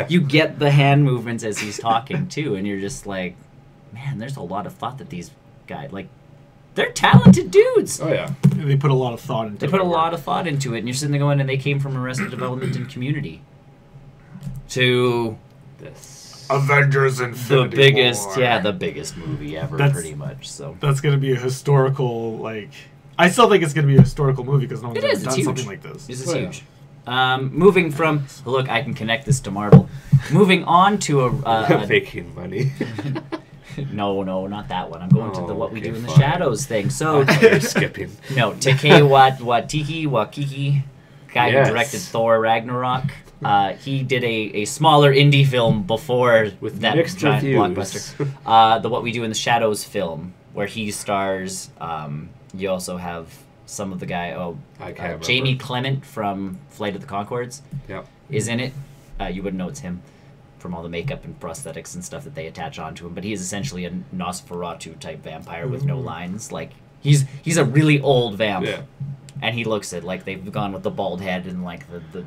Speaker 2: you get the hand movements as he's talking too, and you're just like, man, there's a lot of thought that these guys, like, they're talented dudes.
Speaker 1: Oh yeah,
Speaker 3: they put a lot of thought into it.
Speaker 2: They put a lot of thought into it, and you're sitting there going, and they came from Arrested Development and Community to
Speaker 1: this
Speaker 3: Avengers Infinity
Speaker 2: War. The biggest movie ever, pretty much. So
Speaker 3: that's going to be a historical, like, I still think it's going to be a historical movie because no one's ever done something like this.
Speaker 2: This is huge. Moving from, look, I can connect this to Marvel. Moving on to a
Speaker 1: faking money.
Speaker 2: No, not that one. I'm going to the What We Do in the Shadows thing. So
Speaker 1: you're skipping.
Speaker 2: No, Taika Waititi, guy who directed Thor Ragnarok. He did a smaller indie film before
Speaker 1: with
Speaker 2: that
Speaker 1: mixed
Speaker 2: giant
Speaker 1: reviews.
Speaker 2: blockbuster. The What We Do in the Shadows film, where he stars. You also have some of the guy. Jamie Clement from Flight of the Conchords.
Speaker 1: Yep.
Speaker 2: Is in it. You wouldn't know it's him from all the makeup and prosthetics and stuff that they attach onto him. But he is essentially a Nosferatu type vampire with no lines. Like, he's a really old vamp.
Speaker 1: Yeah.
Speaker 2: And he looks it like they've gone with the bald head and like the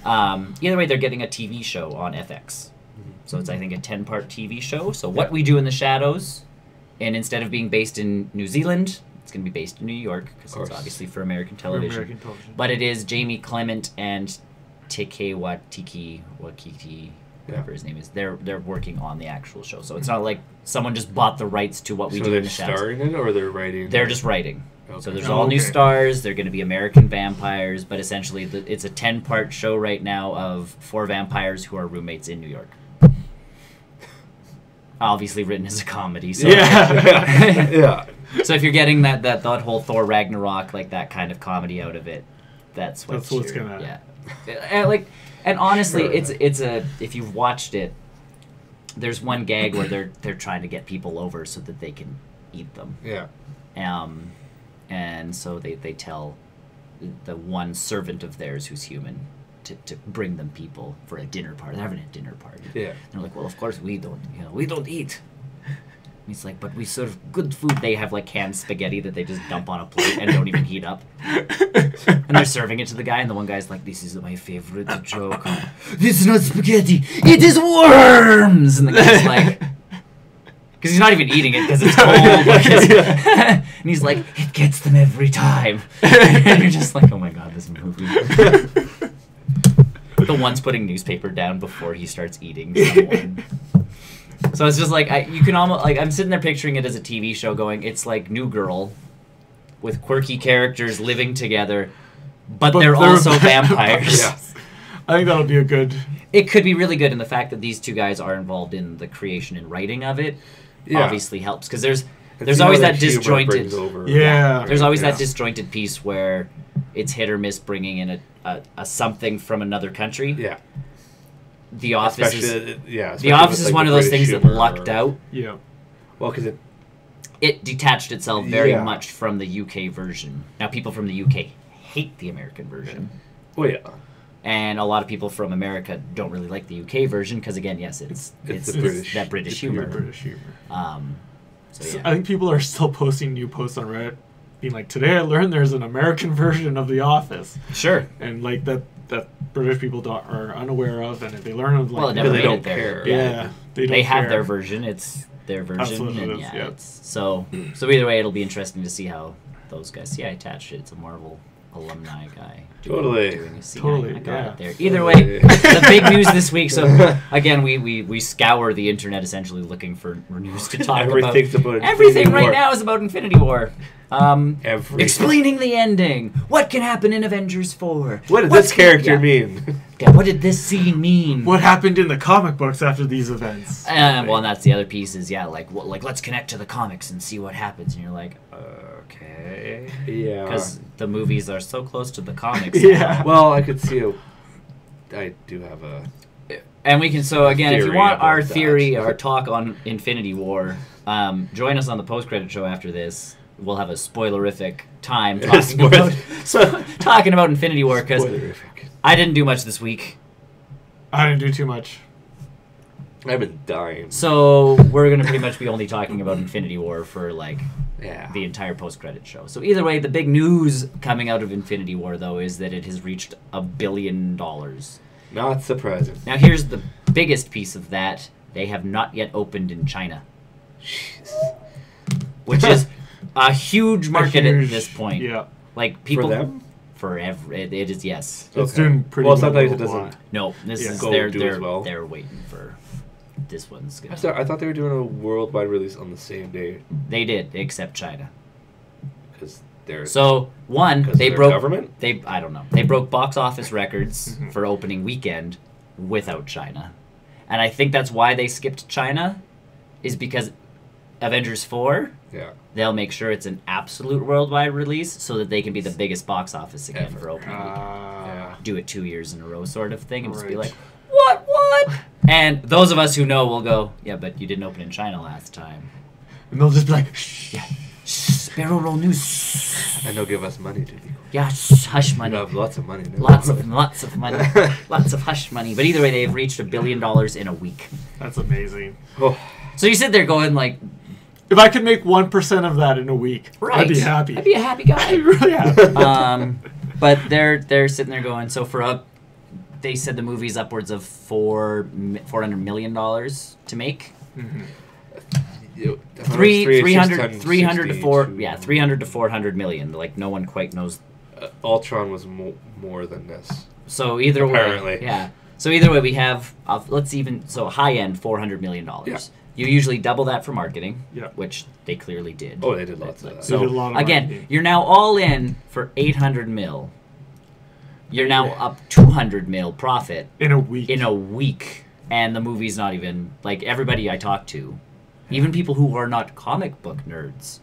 Speaker 2: Either way, they're getting a TV show on FX. So it's, I think, a 10-part TV show. So What We Do in the Shadows, and instead of being based in New Zealand, it's going to be based in New York, because it's obviously for American television. But it is Jamie Clement and Tike Wakiti, whatever his name is. They're working on the actual show. So it's not like someone just bought the rights to What We Do in the Shadows.
Speaker 1: So they're starring it, or they're writing?
Speaker 2: They're just writing.
Speaker 1: Okay.
Speaker 2: So there's all new stars. They're going to be American vampires, but essentially it's a 10-part show right now of 4 vampires who are roommates in New York. Obviously written as a comedy. So
Speaker 1: Yeah.
Speaker 2: So if you're getting that whole Thor Ragnarok, like that kind of comedy out of it, that's what's gonna. Yeah. And honestly, it's a, if you've watched it, there's one gag where they're trying to get people over so that they can eat them.
Speaker 1: Yeah.
Speaker 2: And so they tell the one servant of theirs who's human to bring them people for a dinner party. They're having a dinner party.
Speaker 1: Yeah.
Speaker 2: And they're like, well, of course we don't eat. And he's like, but we serve good food. They have like canned spaghetti that they just dump on a plate and don't even heat up. And they're serving it to the guy, and the one guy's like, this is my favorite joke. This is not spaghetti. It is worms. And the guy's like, because he's not even eating it because it's cold. And he's like, it gets them every time. And you're just like, oh my god, this movie. The one's putting newspaper down before he starts eating someone. So it's just like, you can almost, like, I'm sitting there picturing it as a TV show going, it's like New Girl with quirky characters living together, but they're also vampires.
Speaker 3: Yes. I think that'll be a good...
Speaker 2: It could be really good, and the fact that these 2 guys are involved in the creation and writing of it obviously helps, because there's always that disjointed... There's always that disjointed piece where it's hit or miss bringing in a something from another country.
Speaker 1: Yeah.
Speaker 2: The Office is
Speaker 1: The
Speaker 2: Office is one of those things that lucked out.
Speaker 3: Yeah.
Speaker 1: Well, because
Speaker 2: it detached itself very much from the UK version. Now, people from the UK hate the American version.
Speaker 1: Well, yeah.
Speaker 2: And a lot of people from America don't really like the UK version because, again, yes, it's that British humor.
Speaker 3: British humor.
Speaker 2: So
Speaker 3: I think people are still posting new posts on Reddit, being like, "Today I learned there's an American version of The Office."
Speaker 2: Sure.
Speaker 3: And like that British people are unaware of, and if they learn of, like,
Speaker 2: well, it never
Speaker 1: they
Speaker 2: made
Speaker 1: don't
Speaker 2: it there.
Speaker 1: care.
Speaker 3: Yeah,
Speaker 2: they have their version. It's their version.
Speaker 3: That's what it
Speaker 2: and
Speaker 3: is,
Speaker 2: it's so either way, it'll be interesting to see how those guys. See, I attached it. It's a Marvel alumni guy.
Speaker 1: Totally.
Speaker 2: Doing a scene.
Speaker 3: Totally,
Speaker 2: I got it there.
Speaker 1: Totally.
Speaker 2: Either way, the big news this week. So again, we scour the internet essentially looking for news to talk about. Everything right now is about Infinity War. Explaining the ending. What can happen in Avengers 4?
Speaker 1: What did this character mean?
Speaker 2: Yeah, what did this scene mean?
Speaker 3: What happened in the comic books after these events?
Speaker 2: Well, and that's the other piece is, let's connect to the comics and see what happens. And you're like, okay.
Speaker 1: Yeah.
Speaker 2: Because the movies are so close to the comics.
Speaker 3: Yeah.
Speaker 1: Well, I could see I do have a...
Speaker 2: And we can, so again, if you want our
Speaker 1: that.
Speaker 2: theory, our talk on Infinity War, join us on the post-credit show after this. We'll have a spoilerific time talking about Infinity War, because I didn't do much this week.
Speaker 3: I didn't do too much.
Speaker 1: I've been dying.
Speaker 2: So we're going to pretty much be only talking about Infinity War for, the entire post-credit show. So either way, the big news coming out of Infinity War, though, is that it has reached $1 billion.
Speaker 1: Not surprising.
Speaker 2: Now, here's the biggest piece of that. They have not yet opened in China.
Speaker 1: Jeez.
Speaker 2: Which is a huge market at this point.
Speaker 3: Yeah.
Speaker 2: Like, people...
Speaker 1: For them?
Speaker 2: It is, yes.
Speaker 3: It's doing pretty
Speaker 1: well. Sometimes it doesn't.
Speaker 2: No, this is they're waiting for this one's gonna.
Speaker 1: I thought they were doing a worldwide release on the same day.
Speaker 2: They did, except China.
Speaker 1: Because they're
Speaker 2: they broke
Speaker 1: government.
Speaker 2: I don't know. They broke box office records for opening weekend without China, and I think that's why they skipped China, is because Avengers 4.
Speaker 1: Yeah.
Speaker 2: They'll make sure it's an absolute worldwide release so that they can be the biggest box office again for opening weekend. Do it 2 years in a row sort of thing, and just be like, what? And those of us who know will go, yeah, but you didn't open in China last time.
Speaker 3: And they'll just be like, shh.
Speaker 2: Yeah. Sparrow roll news.
Speaker 1: And they'll give us money to be cool.
Speaker 2: Yeah, hush money.
Speaker 1: We have lots of money now.
Speaker 2: Lots of money. Lots of hush money. But either way, they've reached $1 billion in a week.
Speaker 3: That's amazing.
Speaker 1: Oh.
Speaker 2: So you sit there going like...
Speaker 3: If I could make 1% of that in a week,
Speaker 2: right.
Speaker 3: I'd be happy.
Speaker 2: I'd be a happy guy.
Speaker 3: I'd be really happy.
Speaker 2: But they're sitting there going, so for they said the movie's upwards of $400 million to make.
Speaker 3: Mm-hmm.
Speaker 2: 300 to 400 million. Like no one quite knows.
Speaker 1: Ultron was more than this.
Speaker 2: So either
Speaker 1: apparently.
Speaker 2: way, yeah. So either way, we have high end $400 million. Yeah. You usually double that for marketing, which they clearly did.
Speaker 1: Oh, they did lots of that.
Speaker 2: So
Speaker 3: they did a lot of
Speaker 2: again,
Speaker 3: marketing.
Speaker 2: you're now all in for 800 mil. You're now up 200 mil profit
Speaker 3: in a week.
Speaker 2: And the movie's not even like everybody I talk to, even people who are not comic book nerds,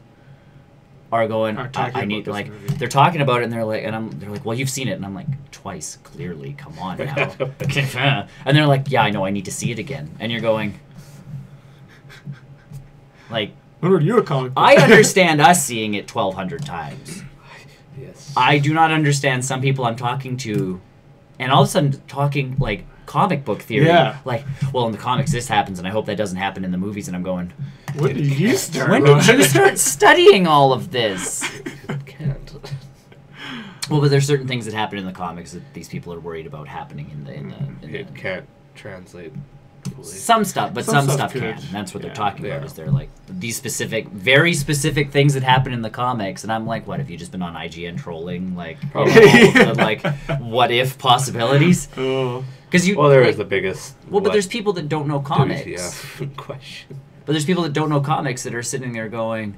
Speaker 2: are going. I need like movie. They're talking about it and they're like, well, you've seen it, and I'm like, twice, clearly. Come on now. And they're like, yeah, I know, I need to see it again. And you're going, like,
Speaker 3: when were you a comic book?
Speaker 2: I understand us seeing it 1,200 times.
Speaker 1: Yes.
Speaker 2: I do not understand some people I'm talking to, and all of a sudden talking like comic book theory.
Speaker 3: Yeah.
Speaker 2: Like, well, in the comics this happens, and I hope that doesn't happen in the movies. And I'm going,
Speaker 3: when did you start?
Speaker 2: When did you start studying all of this?
Speaker 1: Can't.
Speaker 2: Well, but there's certain things that happen in the comics that these people are worried about happening
Speaker 1: It can't translate.
Speaker 2: Some stuff, but some stuff can. And that's what they're talking about. Is they're like these very specific things that happen in the comics, and I'm like, what? Have you just been on IGN trolling like, like what if possibilities? Because
Speaker 1: there is the biggest.
Speaker 2: Well, but there's people that don't know comics.
Speaker 1: WTF question.
Speaker 2: But there's people that don't know comics that are sitting there going,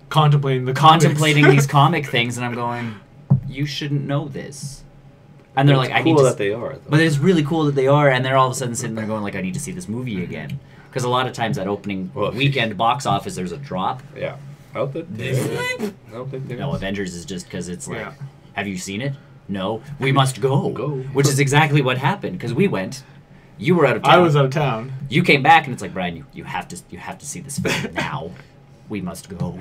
Speaker 3: contemplating
Speaker 2: these comic things, and I'm going, you shouldn't know this. And they're like, I need to.
Speaker 1: That they are. Though.
Speaker 2: But it's really cool that they are, and they're all of a sudden sitting there going, like, I need to see this movie again. Because a lot of times that opening weekend box office, there's a drop.
Speaker 1: Yeah. I don't think there
Speaker 2: No, Avengers is just because it's like, have you seen it? No. We must go. Which is exactly what happened, because we went. You were out of town.
Speaker 3: I was out of town.
Speaker 2: You came back, and it's like, Brian, you have to see this film now. We must go.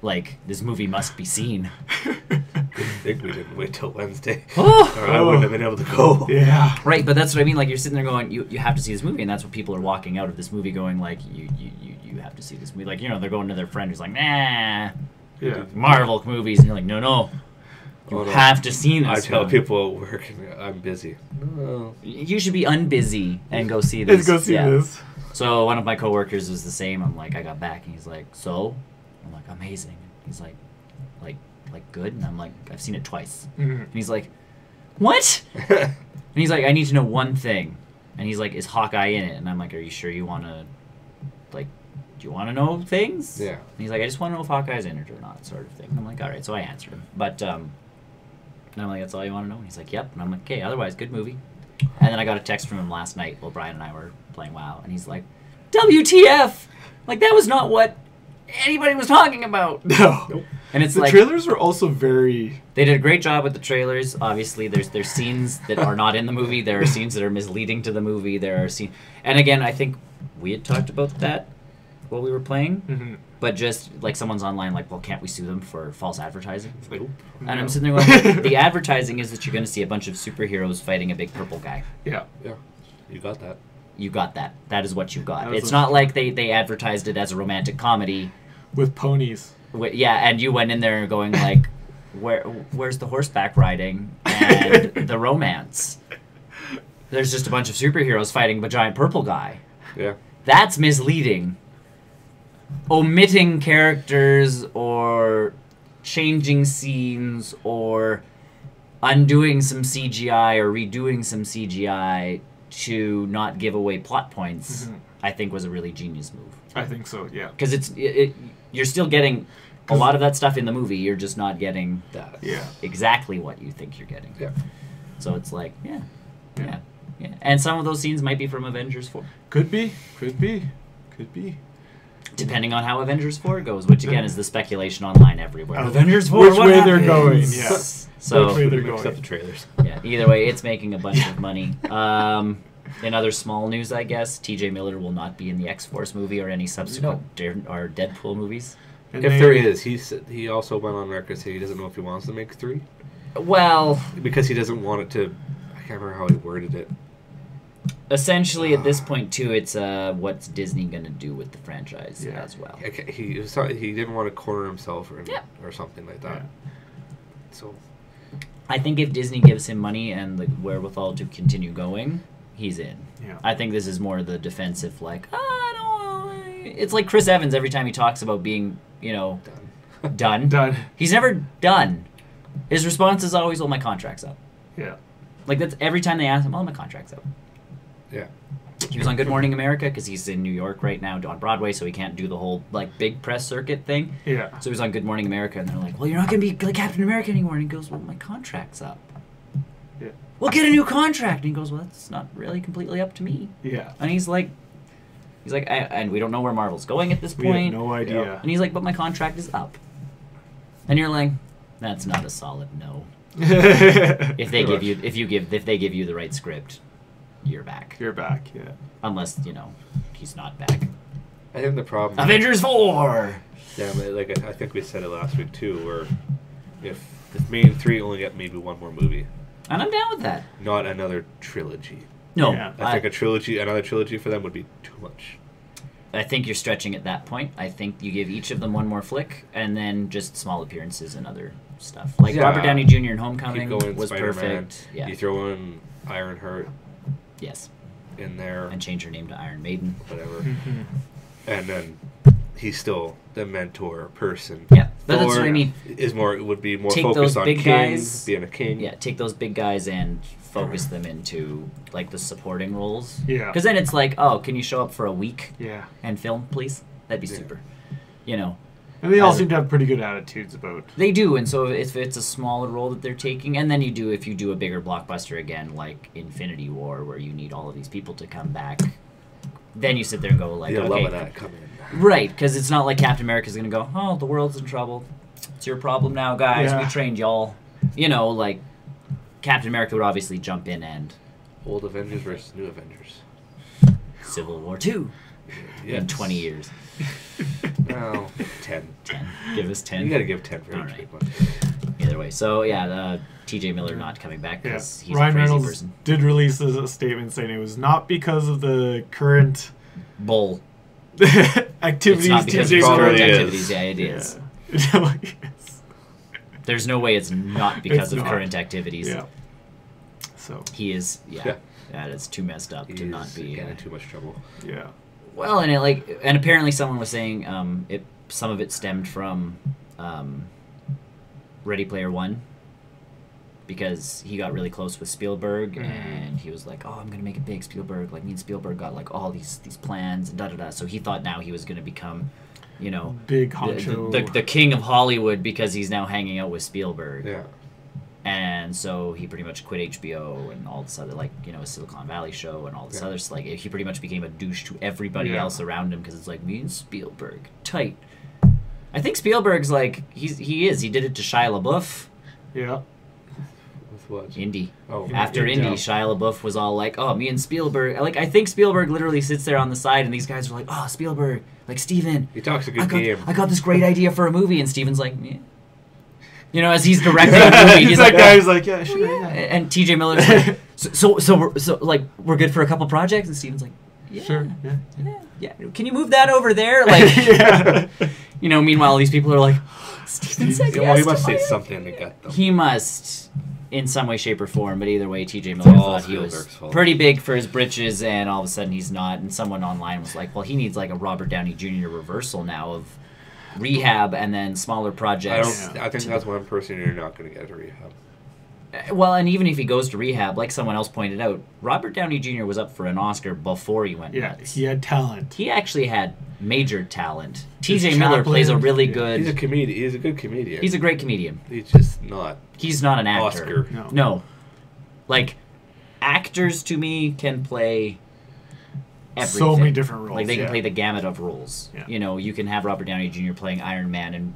Speaker 2: Like, this movie must be seen.
Speaker 1: I think we didn't wait till Wednesday. Or I wouldn't have been able to go.
Speaker 3: Yeah.
Speaker 2: Right, but that's what I mean. Like, you're sitting there going, you have to see this movie, and that's what people are walking out of this movie going, like, you have to see this movie. Like, you know, they're going to their friend who's like, nah, Marvel movies, and you're like, no, you have to see this.
Speaker 1: I tell people at work, I'm busy. No.
Speaker 2: You should be unbusy and go see this.
Speaker 3: Let's go see this.
Speaker 2: So one of my coworkers was the same. I'm like, I got back, and he's like, so? I'm like, amazing. He's like good, and I'm like, I've seen it twice. And he's like, what? And he's like, I need to know one thing. And he's like, is Hawkeye in it? And I'm like, are you sure you want to, like, do you want to know things?
Speaker 1: Yeah.
Speaker 2: And he's like, I just want to know if Hawkeye's in it or not, sort of thing. And I'm like, all right. So I answered him. But, and I'm like, that's all you want to know? And he's like, yep. And I'm like, okay, otherwise, good movie. And then I got a text from him last night while Brian and I were playing WoW. And he's like, WTF? Like, that was not what anybody was talking about.
Speaker 3: No.
Speaker 1: Nope.
Speaker 2: And it's
Speaker 3: the
Speaker 2: like,
Speaker 3: trailers were also very.
Speaker 2: They did a great job with the trailers. Obviously, there's scenes that are not in the movie. There are scenes that are misleading to the movie. There are scenes, and again, I think we had talked about that while we were playing. But just like someone's online, like, well, can't we sue them for false advertising?
Speaker 1: Nope.
Speaker 2: And I'm sitting there going, the advertising is that you're going to see a bunch of superheroes fighting a big purple guy.
Speaker 3: Yeah.
Speaker 1: You got that.
Speaker 2: You got that. That is what you got. It's not like they advertised it as a romantic comedy
Speaker 3: with ponies.
Speaker 2: And you went in there going like, where's the horseback riding and the romance? There's just a bunch of superheroes fighting a giant purple guy.
Speaker 1: Yeah.
Speaker 2: That's misleading. Omitting characters or changing scenes or undoing some CGI or redoing some CGI to not give away plot points, I think was a really genius move.
Speaker 3: I think so, yeah.
Speaker 2: Because you're still getting a lot of that stuff in the movie. You're just not getting exactly what you think you're getting.
Speaker 1: Yeah.
Speaker 2: So it's like, yeah. And some of those scenes might be from Avengers 4.
Speaker 3: Could be.
Speaker 2: Depending on how Avengers 4 goes, which again is the speculation online everywhere.
Speaker 3: Avengers 4, which way they're going, yeah.
Speaker 2: So,
Speaker 3: which way they're going.
Speaker 1: Except the trailers.
Speaker 2: Yeah, either way, it's making a bunch of money. In other small news, I guess, T.J. Miller will not be in the X-Force movie or any subsequent or Deadpool movies.
Speaker 3: And
Speaker 1: if there is, he also went on record saying he doesn't know if he wants to make 3.
Speaker 2: Well,
Speaker 1: because he doesn't want it to. I can't remember how he worded it.
Speaker 2: Essentially, at this point, too, it's what's Disney going to do with the franchise as well.
Speaker 1: He didn't want to corner himself or something like that. Yeah. So,
Speaker 2: I think if Disney gives him money and the wherewithal to continue going, he's in.
Speaker 3: Yeah.
Speaker 2: I think this is more the defensive, like, I don't. It's like Chris Evans every time he talks about being, done.
Speaker 3: Done.
Speaker 2: He's never done. His response is always, "Well, my contract's up."
Speaker 3: Yeah.
Speaker 2: Like that's every time they ask him, "Oh, my contract's up."
Speaker 1: Yeah.
Speaker 2: He was on Good Morning America because he's in New York right now on Broadway, so he can't do the whole like big press circuit thing.
Speaker 3: Yeah.
Speaker 2: So he was on Good Morning America, and they're like, "Well, you're not gonna be like Captain America anymore." And he goes, "Well, my contract's up."
Speaker 3: Yeah.
Speaker 2: "We'll get a new contract." And he goes, "Well, that's not really completely up to me."
Speaker 3: Yeah.
Speaker 2: And he's like, and we don't know where Marvel's going at this
Speaker 3: We
Speaker 2: point.
Speaker 3: have no idea.
Speaker 2: And he's like, "But my contract is up." And you're like, "That's not a solid no." If they give you the right script, you're back.
Speaker 3: You're back, yeah.
Speaker 2: Unless, he's not back.
Speaker 1: I think the problem...
Speaker 2: Avengers 4!
Speaker 1: Yeah, but I think we said it last week, too, where if the main three only get maybe one more movie.
Speaker 2: And I'm down with that.
Speaker 1: Not another trilogy.
Speaker 2: No.
Speaker 3: Yeah.
Speaker 1: I think another trilogy for them would be too much.
Speaker 2: I think you're stretching at that point. I think you give each of them one more flick, and then just small appearances and other stuff. Like Robert Downey Jr. in Homecoming was
Speaker 1: Spider-Man.
Speaker 2: perfect. Yeah.
Speaker 1: You throw in Ironheart
Speaker 2: Yes.
Speaker 1: in there.
Speaker 2: And change her name to Iron Maiden.
Speaker 1: Whatever. And then he's still the mentor person.
Speaker 2: Yeah, but that's what I mean.
Speaker 1: Would be more
Speaker 2: Take
Speaker 1: focused
Speaker 2: those
Speaker 1: on
Speaker 2: big guys,
Speaker 1: being a king.
Speaker 2: Yeah, take those big guys and focus them into like the supporting roles.
Speaker 3: Yeah.
Speaker 2: Because then it's like, oh, can you show up for a week
Speaker 3: Yeah.
Speaker 2: and film, please? That'd be super.
Speaker 3: And they all seem to have pretty good attitudes about...
Speaker 2: They do, and so if it's a smaller role that they're taking, and then if you do a bigger blockbuster again, like Infinity War, where you need all of these people to come back, then you sit there and go like,
Speaker 1: You'll
Speaker 2: okay,
Speaker 1: love that coming in.
Speaker 2: right? Because it's not like Captain America's gonna go, oh, the world's in trouble. It's your problem now, guys.
Speaker 3: Yeah.
Speaker 2: We trained y'all. Like Captain America would obviously jump in and
Speaker 1: Old Avengers versus New Avengers.
Speaker 2: Civil War 2 in 20 years.
Speaker 1: No, 10.
Speaker 2: 10. Give us 10.
Speaker 1: You gotta give 10 for
Speaker 2: All
Speaker 1: each
Speaker 2: right.
Speaker 1: big one.
Speaker 2: Either way. So, yeah, TJ Miller not coming back
Speaker 3: Yeah.
Speaker 2: because he's
Speaker 3: Ryan
Speaker 2: a crazy
Speaker 3: Reynolds
Speaker 2: person.
Speaker 3: did release a statement saying it was not because of the current
Speaker 2: Bull.
Speaker 3: activities
Speaker 2: It's not because of
Speaker 3: TJ
Speaker 2: current
Speaker 1: Miller-
Speaker 2: activities. Yeah, it is.
Speaker 3: Yes.
Speaker 2: There's no way it's not because
Speaker 3: It's
Speaker 2: of
Speaker 3: not.
Speaker 2: current activities.
Speaker 3: Yeah. So,
Speaker 2: He is,
Speaker 1: Yeah.
Speaker 2: that is too messed up to not be.
Speaker 1: Getting in too much trouble.
Speaker 3: yeah.
Speaker 2: Well, and apparently someone was saying some of it stemmed from Ready Player One, because he got really close with Spielberg, and he was like, "Oh, I'm gonna make it big." Spielberg, like me and Spielberg got like all these plans and da da da. So he thought now he was gonna become,
Speaker 3: Big honcho.
Speaker 2: the king of Hollywood because he's now hanging out with Spielberg.
Speaker 1: Yeah.
Speaker 2: And so he pretty much quit HBO and all this other, a Silicon Valley show and all this other stuff. Like, he pretty much became a douche to everybody else around him because it's like, me and Spielberg, tight. I think Spielberg's like, he did it to Shia LaBeouf.
Speaker 3: Yeah.
Speaker 1: With what?
Speaker 2: Indy.
Speaker 1: Oh.
Speaker 2: After Indy, Shia LaBeouf was all like, oh, me and Spielberg. Like, I think Spielberg literally sits there on the side and these guys are like, oh, Spielberg, like, Steven.
Speaker 1: He talks a good game.
Speaker 2: I got this great idea for a movie. And Steven's like, yeah. As he's directing the movie, he's like,
Speaker 3: guy's like, yeah, sure.
Speaker 2: yeah. And TJ Miller's like, so we're good for a couple projects, and Steven's like, yeah,
Speaker 3: Sure.
Speaker 2: yeah. Can you move that over there? Like,
Speaker 3: Yeah.
Speaker 2: Meanwhile, these people are like, Steven said
Speaker 1: Yeah,
Speaker 2: yes.
Speaker 1: well, he must
Speaker 2: to
Speaker 1: say
Speaker 2: my
Speaker 1: something to get them.
Speaker 2: He must, in some way, shape, or form. But either way, TJ Miller
Speaker 1: all
Speaker 2: thought he was
Speaker 1: Spielberg's fault.
Speaker 2: pretty big for his britches, and all of a sudden he's not. And someone online was like, well, he needs like a Robert Downey Jr. reversal now of rehab and then smaller projects.
Speaker 1: I think that's one person you're not going to get to rehab.
Speaker 2: Well, and even if he goes to rehab, like someone else pointed out, Robert Downey Jr. was up for an Oscar before he went
Speaker 3: Yeah,
Speaker 2: nuts.
Speaker 3: he had talent.
Speaker 2: He actually had major talent.
Speaker 3: He's
Speaker 2: TJ Miller plays a
Speaker 3: Chaplin.
Speaker 2: really
Speaker 1: He's
Speaker 2: good...
Speaker 1: a comedian. He's a good comedian.
Speaker 2: He's a great comedian.
Speaker 1: He's just not.
Speaker 2: He's not an actor.
Speaker 1: Oscar.
Speaker 2: No. Like, actors to me can play everything.
Speaker 3: So many different roles.
Speaker 2: Like, they can play the gamut of roles.
Speaker 3: Yeah.
Speaker 2: You can have Robert Downey Jr. playing Iron Man and,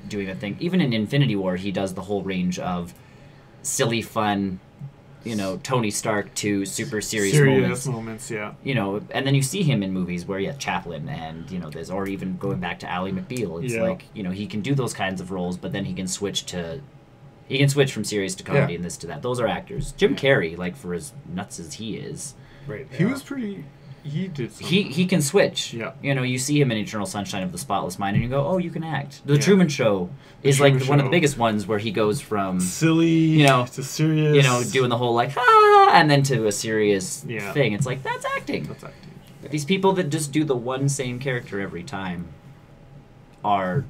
Speaker 2: doing that thing. Even in Infinity War, he does the whole range of silly, fun, Tony Stark to super serious
Speaker 3: moments, yeah.
Speaker 2: And then you see him in movies where, Chaplin and, there's, or even going back to Ally McBeal. It's like, he can do those kinds of roles, but then he can switch from serious to comedy and this to that. Those are actors. Jim Carrey, like, for as nuts as he is.
Speaker 1: Right.
Speaker 3: He was pretty he did something.
Speaker 2: He can switch.
Speaker 3: Yeah.
Speaker 2: You know, you see him in Eternal Sunshine of the Spotless Mind, and you go, oh, you can act. The Truman Show is like one of the biggest ones where he goes from
Speaker 3: silly, to serious,
Speaker 2: doing the whole like and then to a serious thing. It's like that's acting.
Speaker 3: That's acting.
Speaker 2: These people that just do the one same character every time are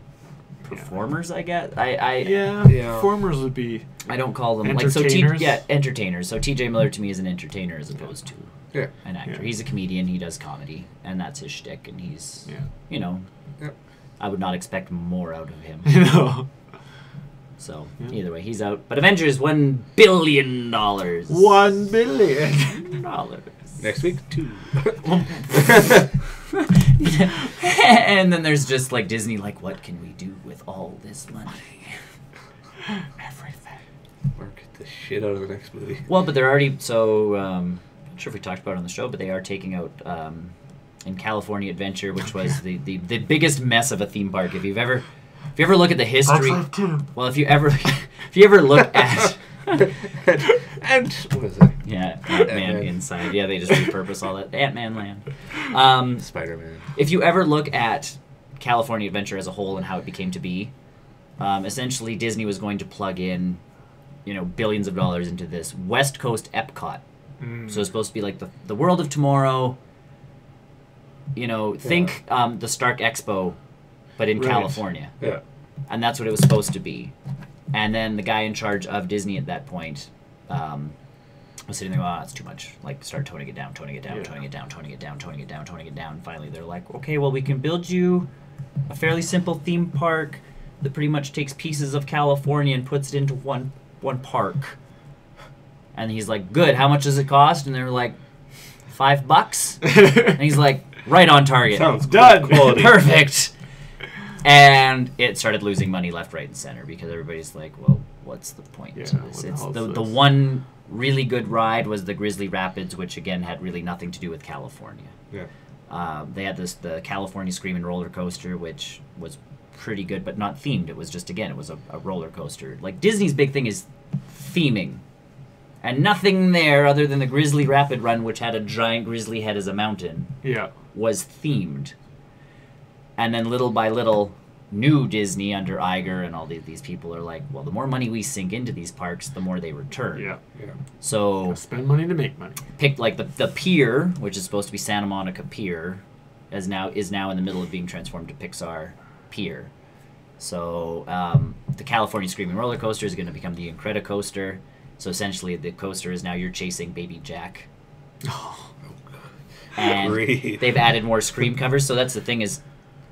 Speaker 2: performers, I guess.
Speaker 3: Performers would be.
Speaker 2: I don't call them
Speaker 3: entertainers.
Speaker 2: Entertainers. So T.J. Miller to me is an entertainer as opposed to an actor. He's a comedian. He does comedy, and that's his shtick. And he's, I would not expect more out of him. So either way, he's out. But Avengers, $1 billion.
Speaker 3: $1 billion.
Speaker 1: Next week, 2.
Speaker 2: And then there's just like Disney, like, what can we do with all this money?
Speaker 3: Everything.
Speaker 1: Market the shit out of the next movie.
Speaker 2: Well, but they're already not sure if we talked about it on the show, but they are taking out in California Adventure, which was the biggest mess of a theme park. If you ever look at the history, well, if you ever look at
Speaker 1: and what is it?
Speaker 2: Yeah, Ant-Man inside. Yeah, they just repurpose all that. Ant-Man land.
Speaker 1: Spider-Man.
Speaker 2: If you ever look at California Adventure as a whole and how it became to be, essentially Disney was going to plug in, billions of dollars into this West Coast Epcot. So it's supposed to be like the world of tomorrow. Think the Stark Expo, but in California.
Speaker 1: Yeah.
Speaker 2: And that's what it was supposed to be. And then the guy in charge of Disney at that point was sitting there, it's too much. Like, start toning it down. And finally they're like, okay, well, we can build you a fairly simple theme park that pretty much takes pieces of California and puts it into one park. And he's like, good, how much does it cost? And they're like, $5? And he's like, right on target.
Speaker 1: Sounds done. Quality.
Speaker 2: Perfect. And it started losing money left, right, and center because everybody's like, well, what's the point to this? It's the one really good ride was the Grizzly Rapids, which again had really nothing to do with California.
Speaker 1: Yeah.
Speaker 2: They had the California Screaming roller coaster, which was pretty good, but not themed. It was just, again, it was a roller coaster. Like, Disney's big thing is theming. And nothing there other than the Grizzly Rapid run, which had a giant grizzly head as a mountain, was themed. And then little by little, new Disney under Iger and all these people are like, well, the more money we sink into these parks, the more they return.
Speaker 3: Yeah.
Speaker 2: So
Speaker 3: spend money to make money.
Speaker 2: Picked like the pier, which is supposed to be Santa Monica Pier, is now in the middle of being transformed to Pixar Pier. So the California Screaming roller coaster is going to become the Incredicoaster. So essentially, the coaster is now you're chasing Baby Jack.
Speaker 1: Oh God.
Speaker 2: And they've added more scream covers. So that's the thing is,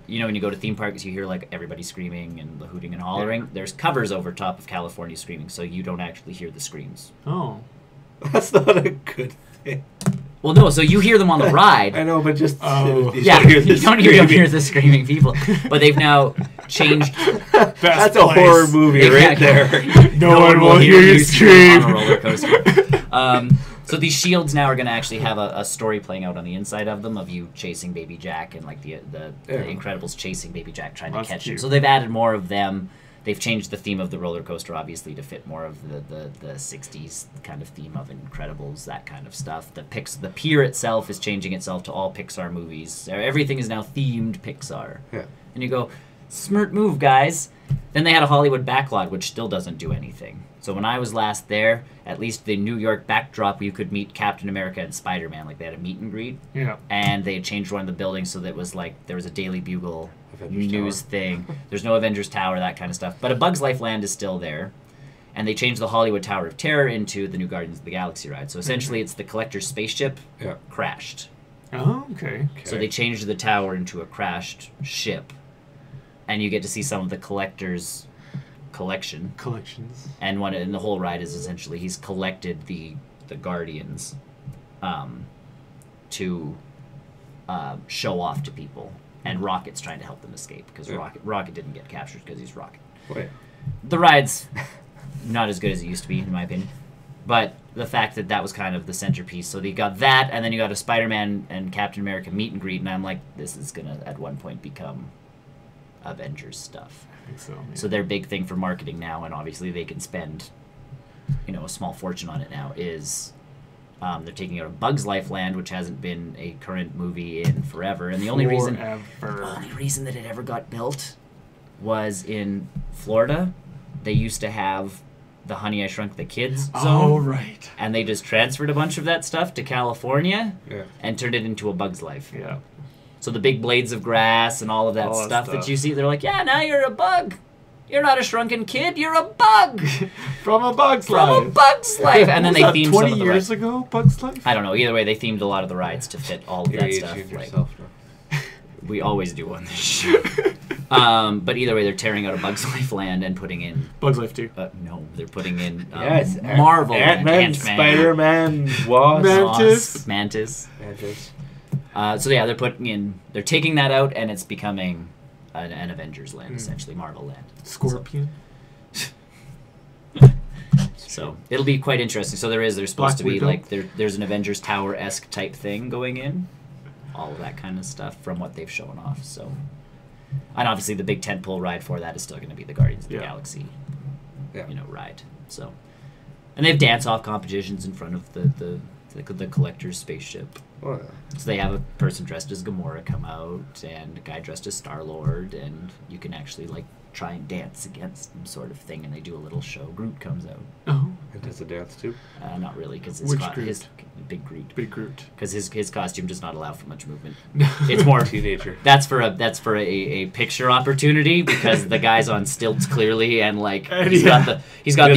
Speaker 2: when you go to theme parks, you hear like everybody screaming and the hooting and hollering. Yeah. There's covers over top of California Screaming, so you don't actually hear the screams.
Speaker 3: Oh.
Speaker 1: That's not a good thing.
Speaker 2: Well, no, so you hear them on the ride.
Speaker 1: I know, but just...
Speaker 2: you don't hear the screaming people. But they've now changed...
Speaker 1: That's a horror movie right there.
Speaker 3: No one will hear you scream.
Speaker 2: On a roller coaster. So these shields now are going to actually have a story playing out on the inside of them of you chasing Baby Jack and like the Incredibles chasing Baby Jack trying to catch him. So they've added more of them. They've changed the theme of the roller coaster obviously to fit more of the 60s kind of theme of Incredibles, that kind of stuff. The pier itself is changing itself to all Pixar movies. Everything is now themed Pixar.
Speaker 1: Yeah.
Speaker 2: And you go, smart move, guys. Then they had a Hollywood backlot, which still doesn't do anything. So when I was last there, at least the New York backdrop, you could meet Captain America and Spider-Man. Like, they had a meet and greet.
Speaker 3: Yeah.
Speaker 2: And they had changed one of the buildings so that it was like, there was a Daily Bugle
Speaker 1: Avengers
Speaker 2: news
Speaker 1: Tower.
Speaker 2: thing. There's no Avengers Tower, that kind of stuff. But A Bug's Life Land is still there. And they changed the Hollywood Tower of Terror into the new Guardians of the Galaxy ride. So essentially it's the Collector's spaceship crashed.
Speaker 3: Oh, okay.
Speaker 2: So they changed the tower into a crashed ship. And you get to see some of the Collector's collections. And the whole ride is essentially he's collected the Guardians to show off to people. And Rocket's trying to help them escape because Rocket didn't get captured because he's Rocket.
Speaker 1: Wait.
Speaker 2: The ride's not as good as it used to be, in my opinion. But the fact that was kind of the centerpiece. So you got that, and then you got a Spider-Man and Captain America meet and greet, and I'm like, this is going to, at one point, become Avengers stuff.
Speaker 3: I think so. Yeah.
Speaker 2: So their big thing for marketing now, and obviously they can spend, a small fortune on it now, is They're taking out a Bug's Life land, which hasn't been a current movie in forever. And the only reason that it ever got built was in Florida. They used to have the Honey, I Shrunk the Kids zone.
Speaker 3: Oh, right.
Speaker 2: And they just transferred a bunch of that stuff to California and turned it into a Bug's Life.
Speaker 3: Yeah.
Speaker 2: So the big blades of grass and all of that stuff that you see, they're like, yeah, now you're a bug. You're not a shrunken kid, you're a bug.
Speaker 3: From a Bug's Life.
Speaker 2: From a Bug's Life. And then they themed
Speaker 3: 20
Speaker 2: some of the
Speaker 3: years ago, Bug's Life?
Speaker 2: I don't know. Either way, they themed a lot of the rides to fit all of that stuff.
Speaker 1: Yourself,
Speaker 2: we always do on this show. But either way, they're tearing out a Bug's Life land and putting in...
Speaker 3: Bug's Life 2.
Speaker 2: No, they're putting in
Speaker 1: Marvel.
Speaker 2: Ant-Man,
Speaker 1: Spider-Man, Wasp.
Speaker 2: Mantis. So yeah, they're taking that out, and it's becoming an Avengers land, essentially, Marvel land.
Speaker 3: Scorpion.
Speaker 2: So it'll be quite interesting. So there's supposed to be like there's an Avengers Tower-esque type thing going in, all of that kind of stuff from what they've shown off. So, and obviously the big tentpole ride for that is still going to be the Guardians of the Galaxy, ride. So, and they have dance-off competitions in front of the collector's spaceship.
Speaker 1: Wow.
Speaker 2: So they have a person dressed as Gamora come out, and a guy dressed as Star-Lord, and you can actually like try and dance against them, sort of thing. And they do a little show. Groot comes out.
Speaker 3: Oh,
Speaker 1: and does a dance too?
Speaker 2: Not really, because
Speaker 3: his
Speaker 2: big Groot.
Speaker 3: Big Groot.
Speaker 2: Because his costume does not allow for much movement. It's more
Speaker 1: teenager.
Speaker 2: That's for a picture opportunity, because the guy's on stilts clearly, and like he's got the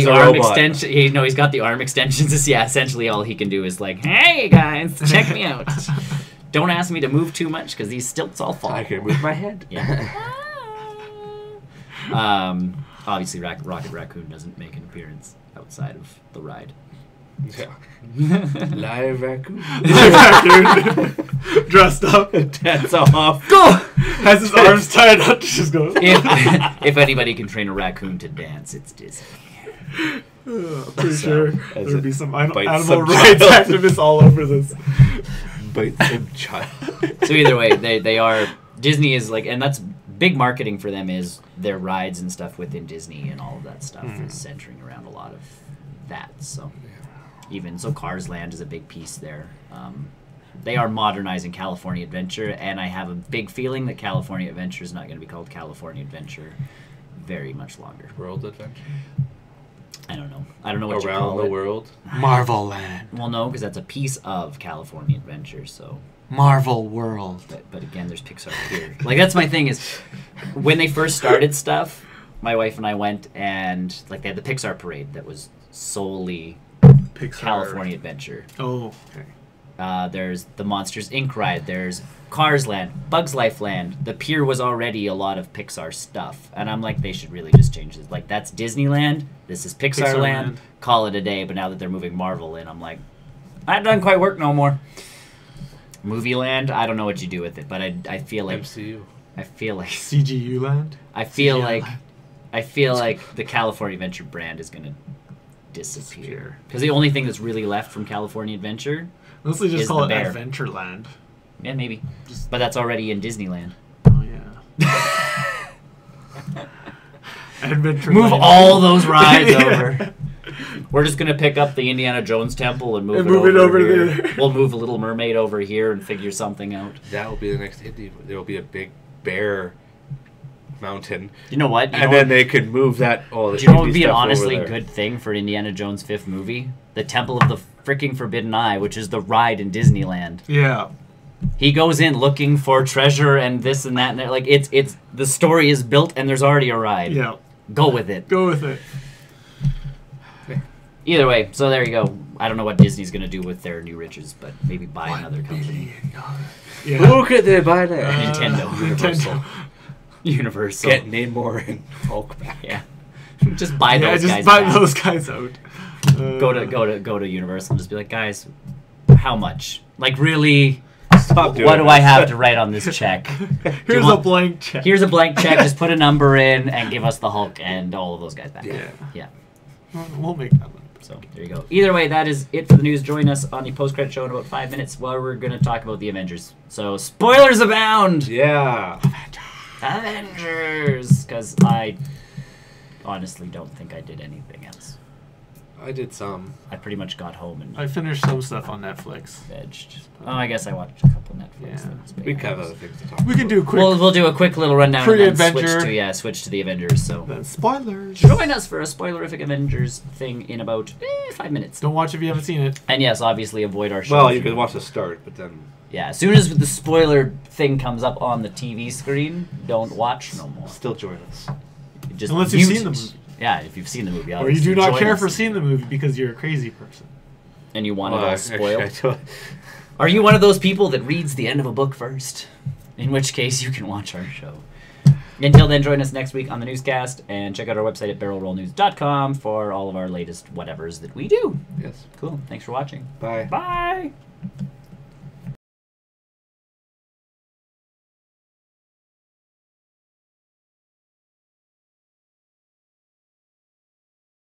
Speaker 2: arm extension. He's got the arm extensions. Essentially all he can do is like, hey guys, check me out. Don't ask me to move too much, because these stilts all fall.
Speaker 1: I can move my head.
Speaker 2: Yeah. Obviously, Rocket Raccoon doesn't make an appearance outside of the ride.
Speaker 1: Yeah. Live raccoon.
Speaker 3: Dressed up.
Speaker 1: That's off.
Speaker 3: Go! Has his arms tied up to just go.
Speaker 2: If anybody can train a raccoon to dance, it's Disney.
Speaker 3: Pretty sure there would be some animal rights activists all over this.
Speaker 1: Bite some child.
Speaker 2: So either way, they are... Disney is like... And that's big marketing for them, is their rides and stuff within Disney, and all of that stuff is centering around a lot of that. So Cars Land is a big piece there. They are modernizing California Adventure, and I have a big feeling that California Adventure is not going to be called California Adventure very much longer.
Speaker 1: World Adventure?
Speaker 2: I don't know what you call it.
Speaker 1: Around the world?
Speaker 3: Marvel Land.
Speaker 2: Well, no, because that's a piece of California Adventure, so...
Speaker 3: Marvel World.
Speaker 2: But again, there's Pixar here. Like, that's my thing, is when they first started stuff, my wife and I went, and like they had the Pixar parade that was solely
Speaker 3: Pixar.
Speaker 2: California Adventure.
Speaker 3: Oh, okay.
Speaker 2: There's the Monsters Inc. ride. There's Cars Land, Bugs Life Land. The pier was already a lot of Pixar stuff, and I'm like, they should really just change this. Like, that's Disneyland. This is Pixar Land. Call it a day. But now that they're moving Marvel in, I'm like, that doesn't quite work no more. Movie Land, I don't know what you do with it, but I feel like
Speaker 1: MCU.
Speaker 2: I feel like
Speaker 3: CGU Land.
Speaker 2: I feel like the California Adventure brand is gonna disappear, because the only thing that's really left from California Adventure
Speaker 3: mostly just
Speaker 2: is
Speaker 3: call
Speaker 2: the
Speaker 3: it
Speaker 2: bear.
Speaker 3: Adventureland.
Speaker 2: Yeah, maybe, but that's already in Disneyland.
Speaker 3: Oh yeah. Adventureland.
Speaker 2: Move all those rides over. We're just gonna pick up the Indiana Jones temple and move it over here.
Speaker 3: There.
Speaker 2: We'll move a Little Mermaid over here and figure something out.
Speaker 1: That will be the next Indy. There will be a big bear mountain.
Speaker 2: You know what?
Speaker 1: Then they could move that. Do
Speaker 2: you know what would be an honestly good thing for Indiana Jones' 5th movie? The Temple of the Freaking Forbidden Eye, which is the ride in Disneyland.
Speaker 3: Yeah.
Speaker 2: He goes in looking for treasure and this and that, and like it's the story is built and there's already a ride.
Speaker 3: Yeah.
Speaker 2: Go with it.
Speaker 3: Go with it.
Speaker 2: Either way, so there you go. I don't know what Disney's going to do with their new riches, but maybe buy another company.
Speaker 3: Yeah.
Speaker 1: Who could they buy that?
Speaker 2: Nintendo. Universal.
Speaker 1: Get Namor and Hulk back.
Speaker 2: Yeah. Just buy those guys.
Speaker 3: Just buy those guys out.
Speaker 2: Go to Universal and just be like, guys, how much? Like, really? What do I have to write on this check?
Speaker 3: Here's a blank check.
Speaker 2: Here's a blank check. Just put a number in and give us the Hulk and all of those guys back. Yeah.
Speaker 3: We'll make that one.
Speaker 2: So there you go. Either way, that is it for the news. Join us on the post-credit show in about 5 minutes, where we're going to talk about the Avengers. So spoilers abound.
Speaker 1: Yeah.
Speaker 2: Avengers. Because I honestly don't think I did anything else.
Speaker 1: I did some.
Speaker 2: I pretty much got home and
Speaker 3: I finished some stuff on Netflix.
Speaker 2: vegged. Oh, I guess I watched a couple Netflix
Speaker 3: Yeah.
Speaker 2: things. but
Speaker 1: We
Speaker 2: yeah.
Speaker 1: have other things to talk about.
Speaker 3: We can do a quick
Speaker 2: We'll do a quick little rundown and then
Speaker 3: Pre-Avenger.
Speaker 2: switch to the Avengers. So
Speaker 3: then spoilers.
Speaker 2: join us for a spoilerific Avengers thing in about 5 minutes.
Speaker 3: Don't watch if you haven't seen it.
Speaker 2: And yes, obviously avoid our show.
Speaker 1: Well,
Speaker 2: if
Speaker 1: you could watch the start, but then...
Speaker 2: Yeah, as soon as the spoiler thing comes up on the TV screen, don't watch no more.
Speaker 1: Still join us.
Speaker 2: Just
Speaker 3: Unless you've
Speaker 2: mute
Speaker 3: seen the
Speaker 2: it.
Speaker 3: movie.
Speaker 2: Yeah, if you've seen the movie,
Speaker 3: Or you do
Speaker 2: obviously,
Speaker 3: not
Speaker 2: join
Speaker 3: care
Speaker 2: us.
Speaker 3: for seeing the movie because you're a crazy person.
Speaker 2: And you want it
Speaker 1: Well,
Speaker 2: all
Speaker 1: actually,
Speaker 2: spoiled.
Speaker 1: I don't-
Speaker 2: Are you one of those people that reads the end of a book first? In which case, you can watch our show. Until then, join us next week on the Newscast, and check out our website at barrelrollnews.com for all of our latest whatevers that we do.
Speaker 1: Yes.
Speaker 2: Cool. Thanks for watching.
Speaker 1: Bye.
Speaker 2: Bye.